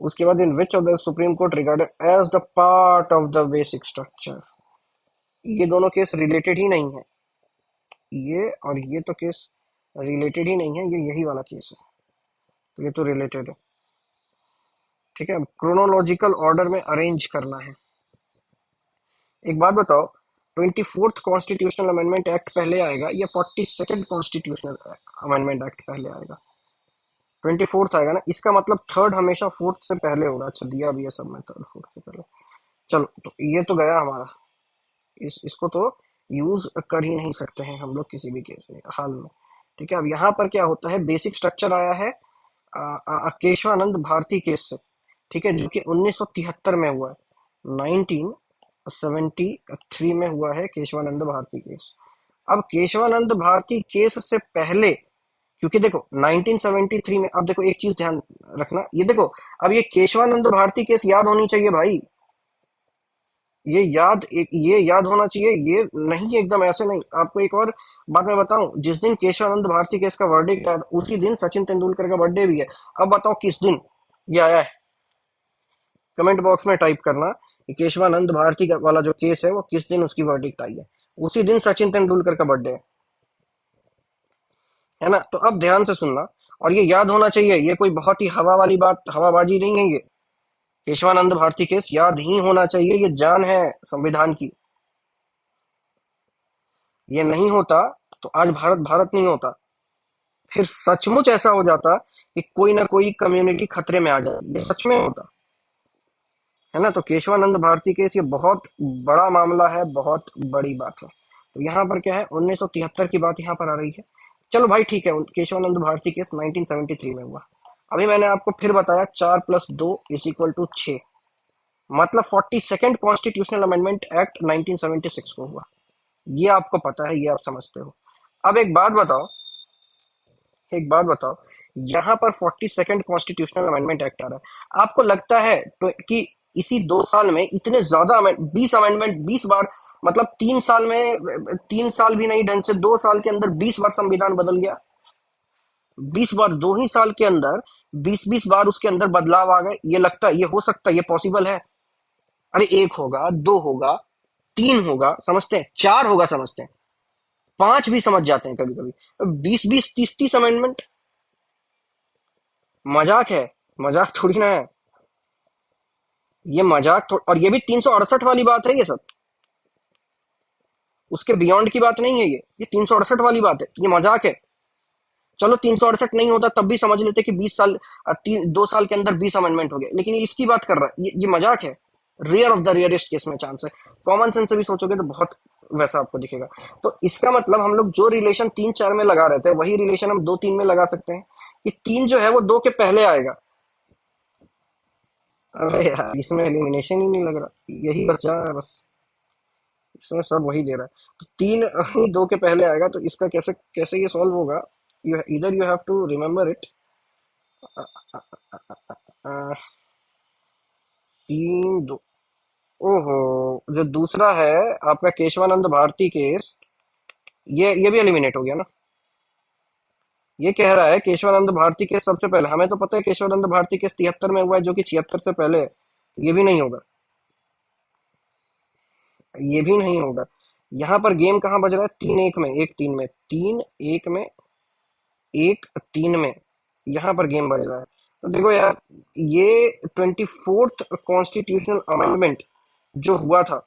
उसके बाद in which of the supreme court regarded as the part of the basic structure. ये दोनों केस रिलेटेड ही नहीं है, ये और ये तो केस रिलेटेड ही नहीं है, ये यही वाला केस है, तो ये तो रिलेटेड है। ठीक है, क्रोनोलॉजिकल ऑर्डर में अरेंज करना है। एक बात बताओ, 24th कॉन्स्टिट्यूशनल अमेंडमेंट एक्ट पहले आएगा या 42nd कॉन्स्टिट्यूशनल अमेंडमेंट एक्ट पहले आएगा? 24th आएगा ना, इसका मतलब थर्ड हमेशा फोर्थ से पहले होगा। अच्छा दिया भी है सब में थर्ड फोर्थ से पहले। चलो तो ये तो गया हमारा, इसको तो यूज कर ही नहीं सकते हैं हम लोग किसी भी केस में हाल में। ठीक है, अब यहाँ पर क्या होता है, बेसिक स्ट्रक्चर आया है केशवानंद भारती केस से। ठीक है, जो कि 1973 में हुआ है, 1973 में हुआ है केशवानंद भारती केस। अब केशवानंद भारती केस से पहले, क्योंकि देखो 1973 में, अब देखो एक चीज ध्यान रखना, ये देखो अब ये केशवानंद भारती केस याद होनी चाहिए भाई, ये याद होना चाहिए, ये नहीं एकदम ऐसे नहीं। आपको एक और बात मैं बताऊं, जिस दिन केशवानंद भारती केस का वर्डिक्ट आया उसी दिन सचिन तेंदुलकर का बर्थडे भी है। अब बताओ किस दिन ये आया है, कमेंट बॉक्स में टाइप करना कि केशवानंद भारती का वाला जो केस है वो किस दिन उसकी वर्डिक्ट आई है। उसी दिन सचिन तेंदुलकर का बर्थडे है ना। तो अब ध्यान से सुनना, और ये याद होना चाहिए, ये कोई बहुत ही हवा वाली बात, हवाबाजी नहीं है ये। केशवानंद भारती केस याद ही होना चाहिए, ये जान है संविधान की। ये नहीं होता तो आज भारत भारत नहीं होता, फिर सचमुच ऐसा हो जाता कि कोई ना कोई कम्युनिटी खतरे में आ जाती, ये सच में होता है ना। तो केशवानंद भारती केस ये बहुत बड़ा मामला है, बहुत बड़ी बात है। तो यहाँ पर क्या है, 1973 की बात यहाँ पर आ रही है। चलो भाई ठीक है, केशवानंद भारती केस 1973 में हुआ। अभी मैंने आपको फिर बताया 4+2 = 6, मतलब 42nd कॉन्स्टिट्यूशनल अमेंडमेंट एक्ट 1976 को हुआ। ये आपको पता है, ये आप समझते हो। अब एक बात बताओ, यहाँ पर 42nd कॉन्स्टिट्यूशनल अमेंडमेंट एक्ट आ रहा है, आपको लगता है तो कि इसी 2 साल में इतने ज्यादा 20 अमेंडमेंट, 20 बार, मतलब 3 साल में, 3 साल भी नहीं ढंग से, 2 साल के अंदर 20 बार संविधान बदल गया? 20 बार, 2 ही साल के अंदर 20-20 बार उसके अंदर बदलाव आ गए, ये लगता है, ये हो सकता है, ये पॉसिबल है। अरे एक होगा, दो होगा, तीन होगा समझते हैं, चार होगा समझते हैं, पांच भी समझ जाते हैं कभी कभी, 20-20, 30-30 अमेंडमेंट, मजाक है? मजाक थोड़ी ना है। ये मजाक और ये भी 368 वाली बात है ये सब, उसके बियॉन्ड की बात नहीं है ये 368 वाली बात है, ये मजाक है। चलो 368 नहीं होता तब भी समझ लेते कि 20 साल, 2 साल के अंदर 20 अमेंडमेंट हो गए, लेकिन ये इसकी बात कर रहा है, ये मजाक है। Rare of the rarest case में चांस है। कॉमन सेंस से भी सोचोगे तो बहुत वैसा आपको दिखेगा। तो इसका मतलब हम लोग जो रिलेशन 3-4 में लगा रहे थे वही रिलेशन हम 2-3 में लगा सकते हैं, कि 3 जो है वो 2 के पहले आएगा। अरे यार इसमें एलिमिनेशन ही नहीं लग रहा, यही बच जा रहा है बस, इसमें सब वही दे रहा है। तो 3 ही 2 के पहले आएगा, तो इसका कैसे कैसे ये सॉल्व होगा? यू इधर you have to remember it. 3-2, ओहो, जो दूसरा है आपका केशवानंद भारती केस, ये भी एलिमिनेट हो गया ना। ये कह रहा है केशवानंद भारती केस सबसे पहले, हमें तो पता है केशवानंद भारती केस 73 में हुआ है, जो कि 76 से पहले है। ये भी नहीं होगा, ये भी नहीं होगा। यहाँ पर गेम कहाँ बज रहा है? 3-1 में, 1-3 में, 3-1 में, 1-3 में, यहाँ पर गेम बज रहा है। तो देखो यार, ये 24th कॉन्स्टिट्यूशनल अमेंडमेंट जो हुआ था,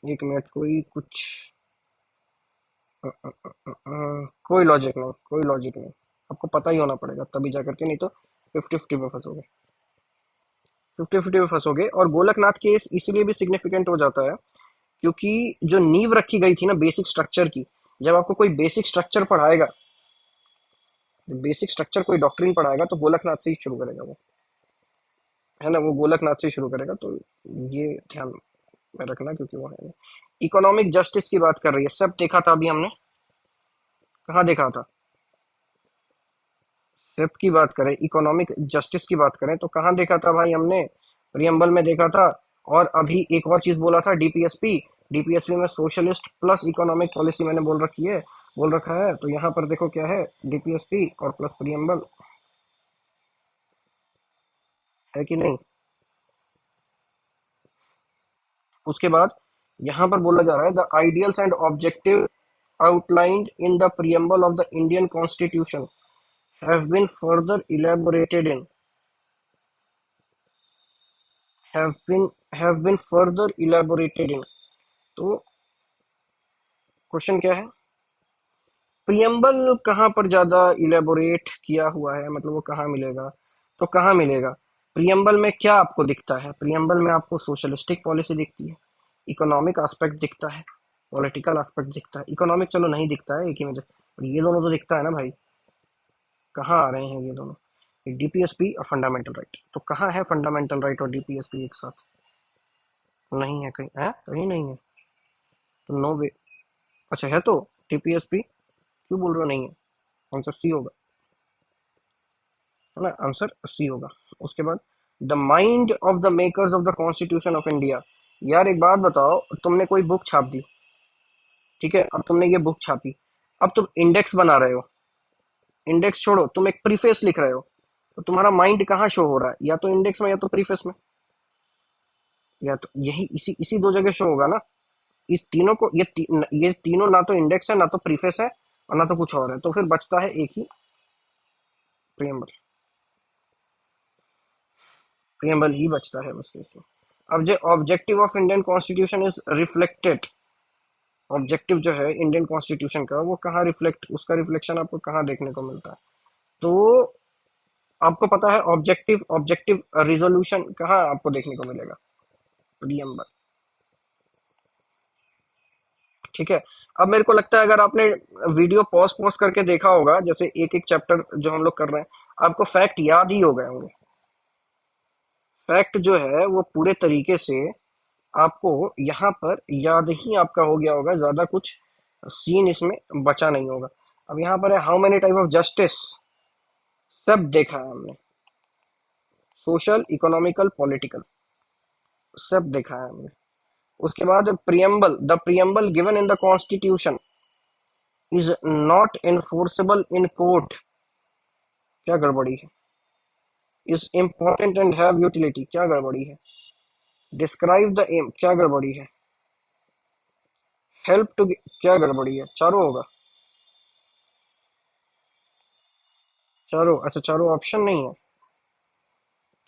एक मिनट, कोई कुछ कोई लॉजिक नहीं, कोई लॉजिक नहीं, आपको पता ही होना पड़ेगा तभी जाकर के, नहीं तो 50-50 में फंसोगे, 50-50 में फंसोगे। और गोलकनाथ केस इसलिए भी सिग्निफिकेंट हो जाता है क्योंकि जो नींव रखी गई थी ना बेसिक स्ट्रक्चर की, जब आपको कोई बेसिक स्ट्रक्चर पढ़ाएगा, बेसिक स्ट्रक्चर कोई डॉक्ट्रिन पढ़ाएगा तो गोलकनाथ से ही शुरू करेगा वो, है ना, वो गोलकनाथ से ही शुरू करेगा। तो ये ध्यान में रखना, क्योंकि वो है इकोनॉमिक जस्टिस की बात कर रही है, सब देखा था अभी हमने, कहाँ देखा था? सिर्फ की बात करें, इकोनॉमिक जस्टिस की बात करें तो कहाँ देखा था भाई हमने? प्रियम्बल में देखा था। और अभी एक और चीज बोला था, डीपीएसपी, डीपीएसपी में सोशलिस्ट प्लस इकोनॉमिक पॉलिसी मैंने बोल रखी है, बोल रखा है। तो यहाँ पर देखो क्या है, डीपीएसपी और प्लस प्रियम्बल, है कि नहीं? उसके बाद यहाँ पर बोला जा रहा है, the ideals and objective outlined in the preamble of the Indian Constitution have been further elaborated in have been further elaborated in। तो क्वेश्चन क्या है? प्रियम्बल कहाँ पर ज्यादा इलेबोरेट किया हुआ है, मतलब वो कहाँ मिलेगा? तो कहाँ मिलेगा? प्रियम्बल में क्या आपको दिखता है? प्रियम्बल में आपको सोशलिस्टिक पॉलिसी दिखती है, इकोनॉमिक एस्पेक्ट दिखता है, पॉलिटिकल एस्पेक्ट दिखता है। इकोनॉमिक चलो नहीं दिखता है, एक ही में और ये दोनों तो दिखता है ना भाई। कहाँ आ रहे हैं ये दोनों? डीपीएसपी और फंडामेंटल राइट, तो कहाँ है फंडामेंटल राइट और डीपीएसपी एक साथ? नहीं है कहीं, है कहीं नहीं है, तो नो वे। अच्छा है तो डीपीएसपी, क्यों बोल रहे हो नहीं है? आंसर सी होगा, है ना, आंसर सी होगा। उसके बाद, the mind of the makers of the constitution of India. यार एक बात बताओ, तुमने कोई बुक छाप दी, ठीक है, अब तुमने ये बुक छापी, अब तुम इंडेक्स बना रहे हो, इंडेक्स छोड़ो, तुम एक प्रीफेस लिख रहे हो, तो तुम्हारा माइंड कहाँ शो हो रहा है? या तो इंडेक्स में या तो प्रीफेस में, या तो यही इसी इसी दो जगह शो होगा ना। इस तीनों को ये तीनों ना तो इंडेक्स है, ना तो प्रीफेस है, और ना तो कुछ और है, तो फिर बचता है एक ही, प्रियम्बल, प्रियम्बल ही बचता है बस इसमें। अब जो objective of Indian constitution is reflected, objective जो है इंडियन कॉन्स्टिट्यूशन का, वो कहाँ रिफ्लेक्ट, उसका रिफ्लेक्शन आपको कहाँ देखने को मिलता है? तो आपको पता है ऑब्जेक्टिव ऑब्जेक्टिव रिजोल्यूशन कहाँ आपको देखने को मिलेगा? प्रियम्बल, ठीक है। अब मेरे को लगता है अगर आपने वीडियो पॉज पॉज करके देखा होगा, जैसे एक एक चैप्टर जो हम लोग कर रहे हैं, आपको फैक्ट याद ही हो गए होंगे। फैक्ट जो है वो पूरे तरीके से आपको यहाँ पर याद ही आपका हो गया होगा, ज्यादा कुछ सीन इसमें बचा नहीं होगा। अब यहाँ पर है how many type of justice, सब देखा है हमने, सोशल, इकोनॉमिकल, पॉलिटिकल, सब देखा है हमने। उसके बाद preamble, the preamble given in the constitution is not enforceable in court, क्या गड़बड़ी है? Is important and have utility, क्या गड़बड़ी है? डिस्क्राइब द एम, क्या गड़बड़ी है? हेल्प टू, क्या गड़बड़ी है? चारों होगा? चारों, अच्छा चारों ऑप्शन नहीं है।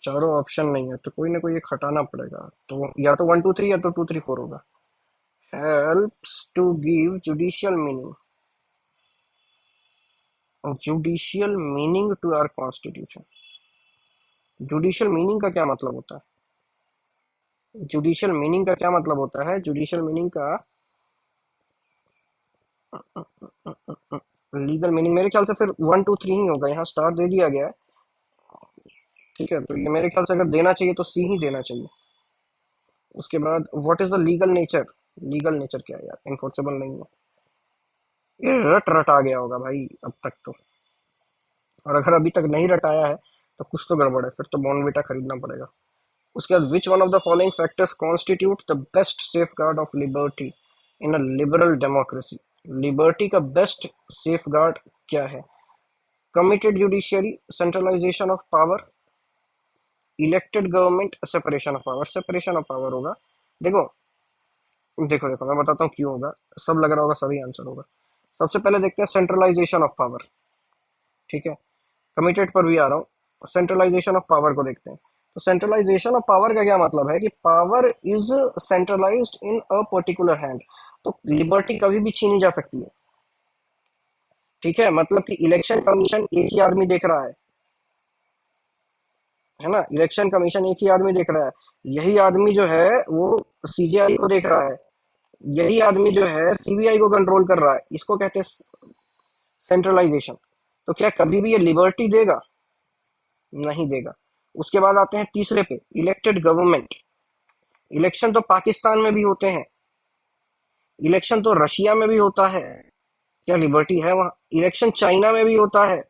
चारों ऑप्शन नहीं है तो कोई ना कोई एक हटाना पड़ेगा, तो या तो 1 2 3 या तो 2 3 4 होगा। Helps to give judicial meaning, judicial meaning to our constitution. Judicial meaning का क्या मतलब होता है? जुडिशियल मीनिंग का क्या मतलब होता है? जुडिशियल मीनिंग का लीगल मीनिंग मेरे ख्याल से फिर 1 2 3 ही होगा, यहाँ स्टार दे दिया गया है। ठीक है, तो ये मेरे ख्याल से अगर देना चाहिए तो सी ही देना चाहिए। उसके बाद what is the legal nature, legal nature क्या है यार? इन्फोर्सेबल नहीं है। ये रट रट आ गया होगा भाई अब तक तो, और अगर अभी तक नहीं रटाया है तो कुछ तो गड़बड़ है, फिर तो बॉर्नविटा खरीदना पड़ेगा। उसके बाद which one of the following factors constitute the best safeguard of liberty in a liberal democracy? Liberty का बेस्ट सेफ गार्ड क्या है? Committed judiciary, centralization of power, elected government, separation of power. Separation of power होगा। देखो देखो देखो मैं बताता हूँ क्यों होगा। सब लग रहा होगा सभी आंसर होगा। सबसे पहले देखते हैं सेंट्रलाइजेशन ऑफ पावर। ठीक है, कमिटेड पर भी आ रहा हूँ। सेंट्रलाइजेशन ऑफ पावर को देखते हैं। तो सेंट्रलाइजेशन ऑफ पावर का क्या मतलब है कि power is centralised in a particular hand. तो लिबर्टी कभी भी छीनी जा सकती है। ठीक है, मतलब कि इलेक्शन कमीशन एक ही आदमी देख रहा है ना? इलेक्शन कमीशन एक ही आदमी देख रहा है। यही आदमी जो है वो सीजीआई को देख रहा है। यही आदमी जो है सीबीआई को कंट्रोल कर रहा है। इसको कहते हैं सेंट्रलाइजेशन। तो क्या कभी भी ये लिबर्टी देगा? नहीं देगा। उसके बाद आते हैं तीसरे पे, इलेक्टेड गवर्नमेंट। इलेक्शन तो पाकिस्तान में भी होते हैं, इलेक्शन तो रशिया में भी होता है, क्या लिबर्टी है वहां? इलेक्शन चाइना में भी होता है,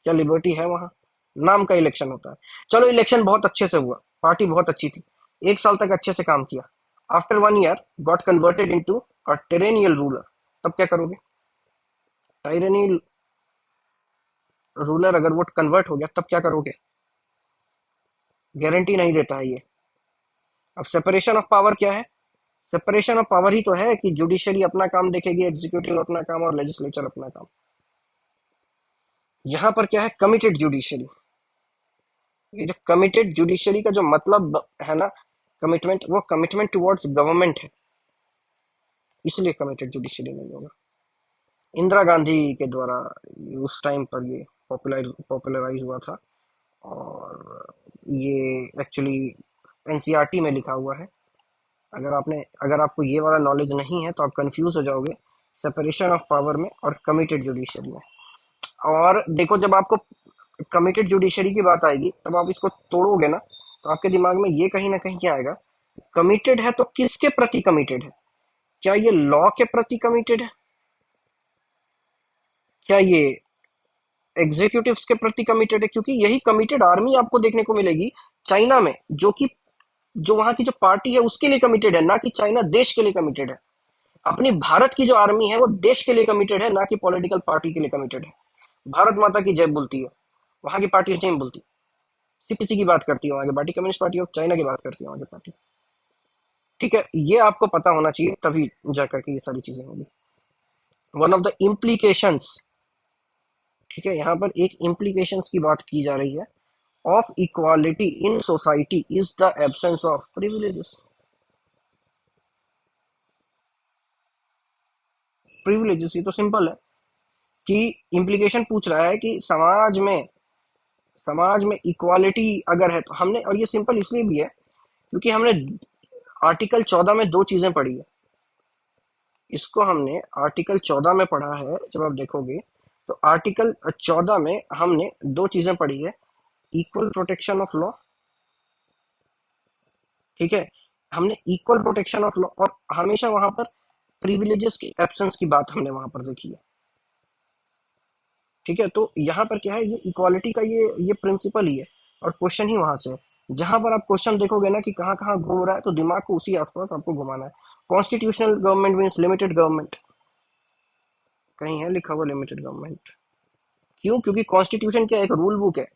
क्या लिबर्टी है वहां? नाम का इलेक्शन होता है। चलो इलेक्शन बहुत अच्छे से हुआ, पार्टी बहुत अच्छी थी, 1 साल तक अच्छे से काम किया, after 1 year got converted into a tyrannical ruler, तब क्या करोगे? टायरेनियल रूलर अगर वो कन्वर्ट हो गया तब क्या करोगे? गारंटी नहीं देता है ये। अब सेपरेशन ऑफ पावर क्या है? सेपरेशन ऑफ पावर ही तो है कि जुडिशरी अपना काम देखेगी, एग्जीक्यूटिव अपना काम और लेजिस्लेचर अपना काम। यहां पर क्या है? Committed judiciary. ये जो कमिटेड जुडिशरी का जो मतलब है ना, कमिटमेंट, वो कमिटमेंट टुवर्ड्स गवर्नमेंट है, इसलिए कमिटेड जुडिशरी नहीं होगा। इंदिरा गांधी के द्वारा उस टाइम पर ये पॉपुलराइज हुआ था, और ये एक्चुअली एनसीईआरटी में लिखा हुआ है। अगर आपको ये वाला नॉलेज नहीं है तो आप कंफ्यूज हो जाओगे सेपरेशन ऑफ पावर में और कमिटेड जुडिशरी में। और देखो जब आपको कमिटेड जुडिशरी की बात आएगी तब आप इसको तोड़ोगे ना, तो आपके दिमाग में ये कहीं ना कहीं क्या आएगा? कमिटेड है तो किसके प्रति कमिटेड है? क्या ये लॉ के प्रति कमिटेड है? क्या ये एग्जीक्यूटिव्स के प्रति कमिटेड है? क्योंकि यही कमिटेड आर्मी आपको देखने को मिलेगी चाइना में, जो वहां की जो पार्टी है उसके लिए कमिटेड है, ना कि चाइना देश के लिए कमिटेड है। अपनी भारत की जो आर्मी है वो देश के लिए कमिटेड है, ना कि पॉलिटिकल पार्टी के लिए कमिटेड है। भारत माता की जय बोलती है, वहां की पार्टी नहीं बोलती। सिर्फ किसी की बात करती है वहां की party, communist party of China की बात करती है वहां की पार्टी। ठीक है, ये आपको पता होना चाहिए, तभी जाकर के ये सारी चीजें होंगी। वन ऑफ द इम्प्लीकेशंस, ठीक है, यहाँ पर एक इम्प्लीकेशंस की बात की जा रही है, of equality in society is the absence of privileges. Privileges, ये तो सिंपल है कि इम्प्लीकेशन पूछ रहा है कि समाज में इक्वालिटी अगर है तो हमने, और ये सिंपल इसलिए भी है क्योंकि हमने आर्टिकल 14 में दो चीजें पढ़ी है। इसको हमने आर्टिकल 14 में पढ़ा है, जब आप देखोगे तो आर्टिकल 14 में हमने दो चीजें पढ़ी है, इक्वल प्रोटेक्शन ऑफ लॉ। ठीक है, हमने इक्वल प्रोटेक्शन ऑफ लॉ, और हमेशा वहां पर प्रिविलेजेस की एब्सेंस की बात हमने वहां पर देखी है। ठीक है, तो यहाँ पर क्या है, ये इक्वालिटी का ये प्रिंसिपल ही है, और क्वेश्चन ही वहां से है। जहां पर आप क्वेश्चन देखोगे ना कि कहाँ कहाँ घूम रहा है, तो दिमाग को उसी आसपास आपको घुमाना है। Constitutional government means limited government, कहीं है लिखा हुआ लिमिटेड गवर्नमेंट? क्यों? क्योंकि कॉन्स्टिट्यूशन क्या है? एक रूल बुक है।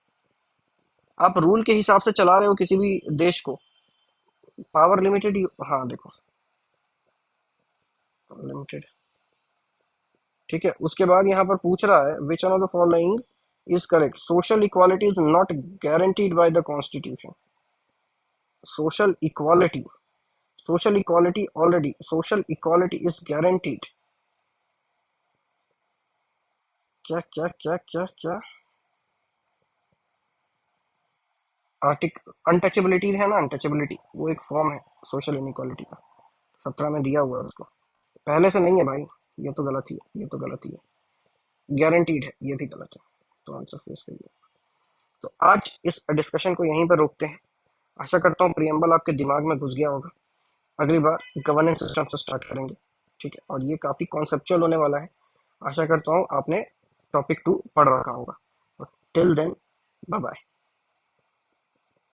आप रूल के हिसाब से चला रहे हो किसी भी देश को। Power limited. हाँ देखो, लिमिटेड। ठीक है, उसके बाद यहाँ पर पूछ रहा है which one of the following is correct? Social equality is not guaranteed by the constitution. Social equality, social equality already, social equality is guaranteed। क्या क्या क्या क्या क्या? आर्टिक अनटचेबिलिटी है ना, अनटचेबिलिटी वो एक फॉर्म है सोशल इनइक्वालिटी का। 17 में दिया हुआ है उसको। पहले से नहीं है भाई। ये तो गलत ही है, ये तो गलत ही है। गारंटीड है, ये भी गलत है। तो आंसर फेस करिए। तो आज इस डिस्कशन को यहीं पर रोकते हैं। आशा करता हूँ प्रियम्बल आपके दिमाग में घुस गया होगा। अगली बार गवर्नेंस सिस्टम से स्टार्ट करेंगे। ठीक है, और ये काफी कॉन्सेप्चुअल होने वाला है। आशा करता हूँ आपने टॉपिक 2 पढ़ रखा होगा। Till then, bye bye.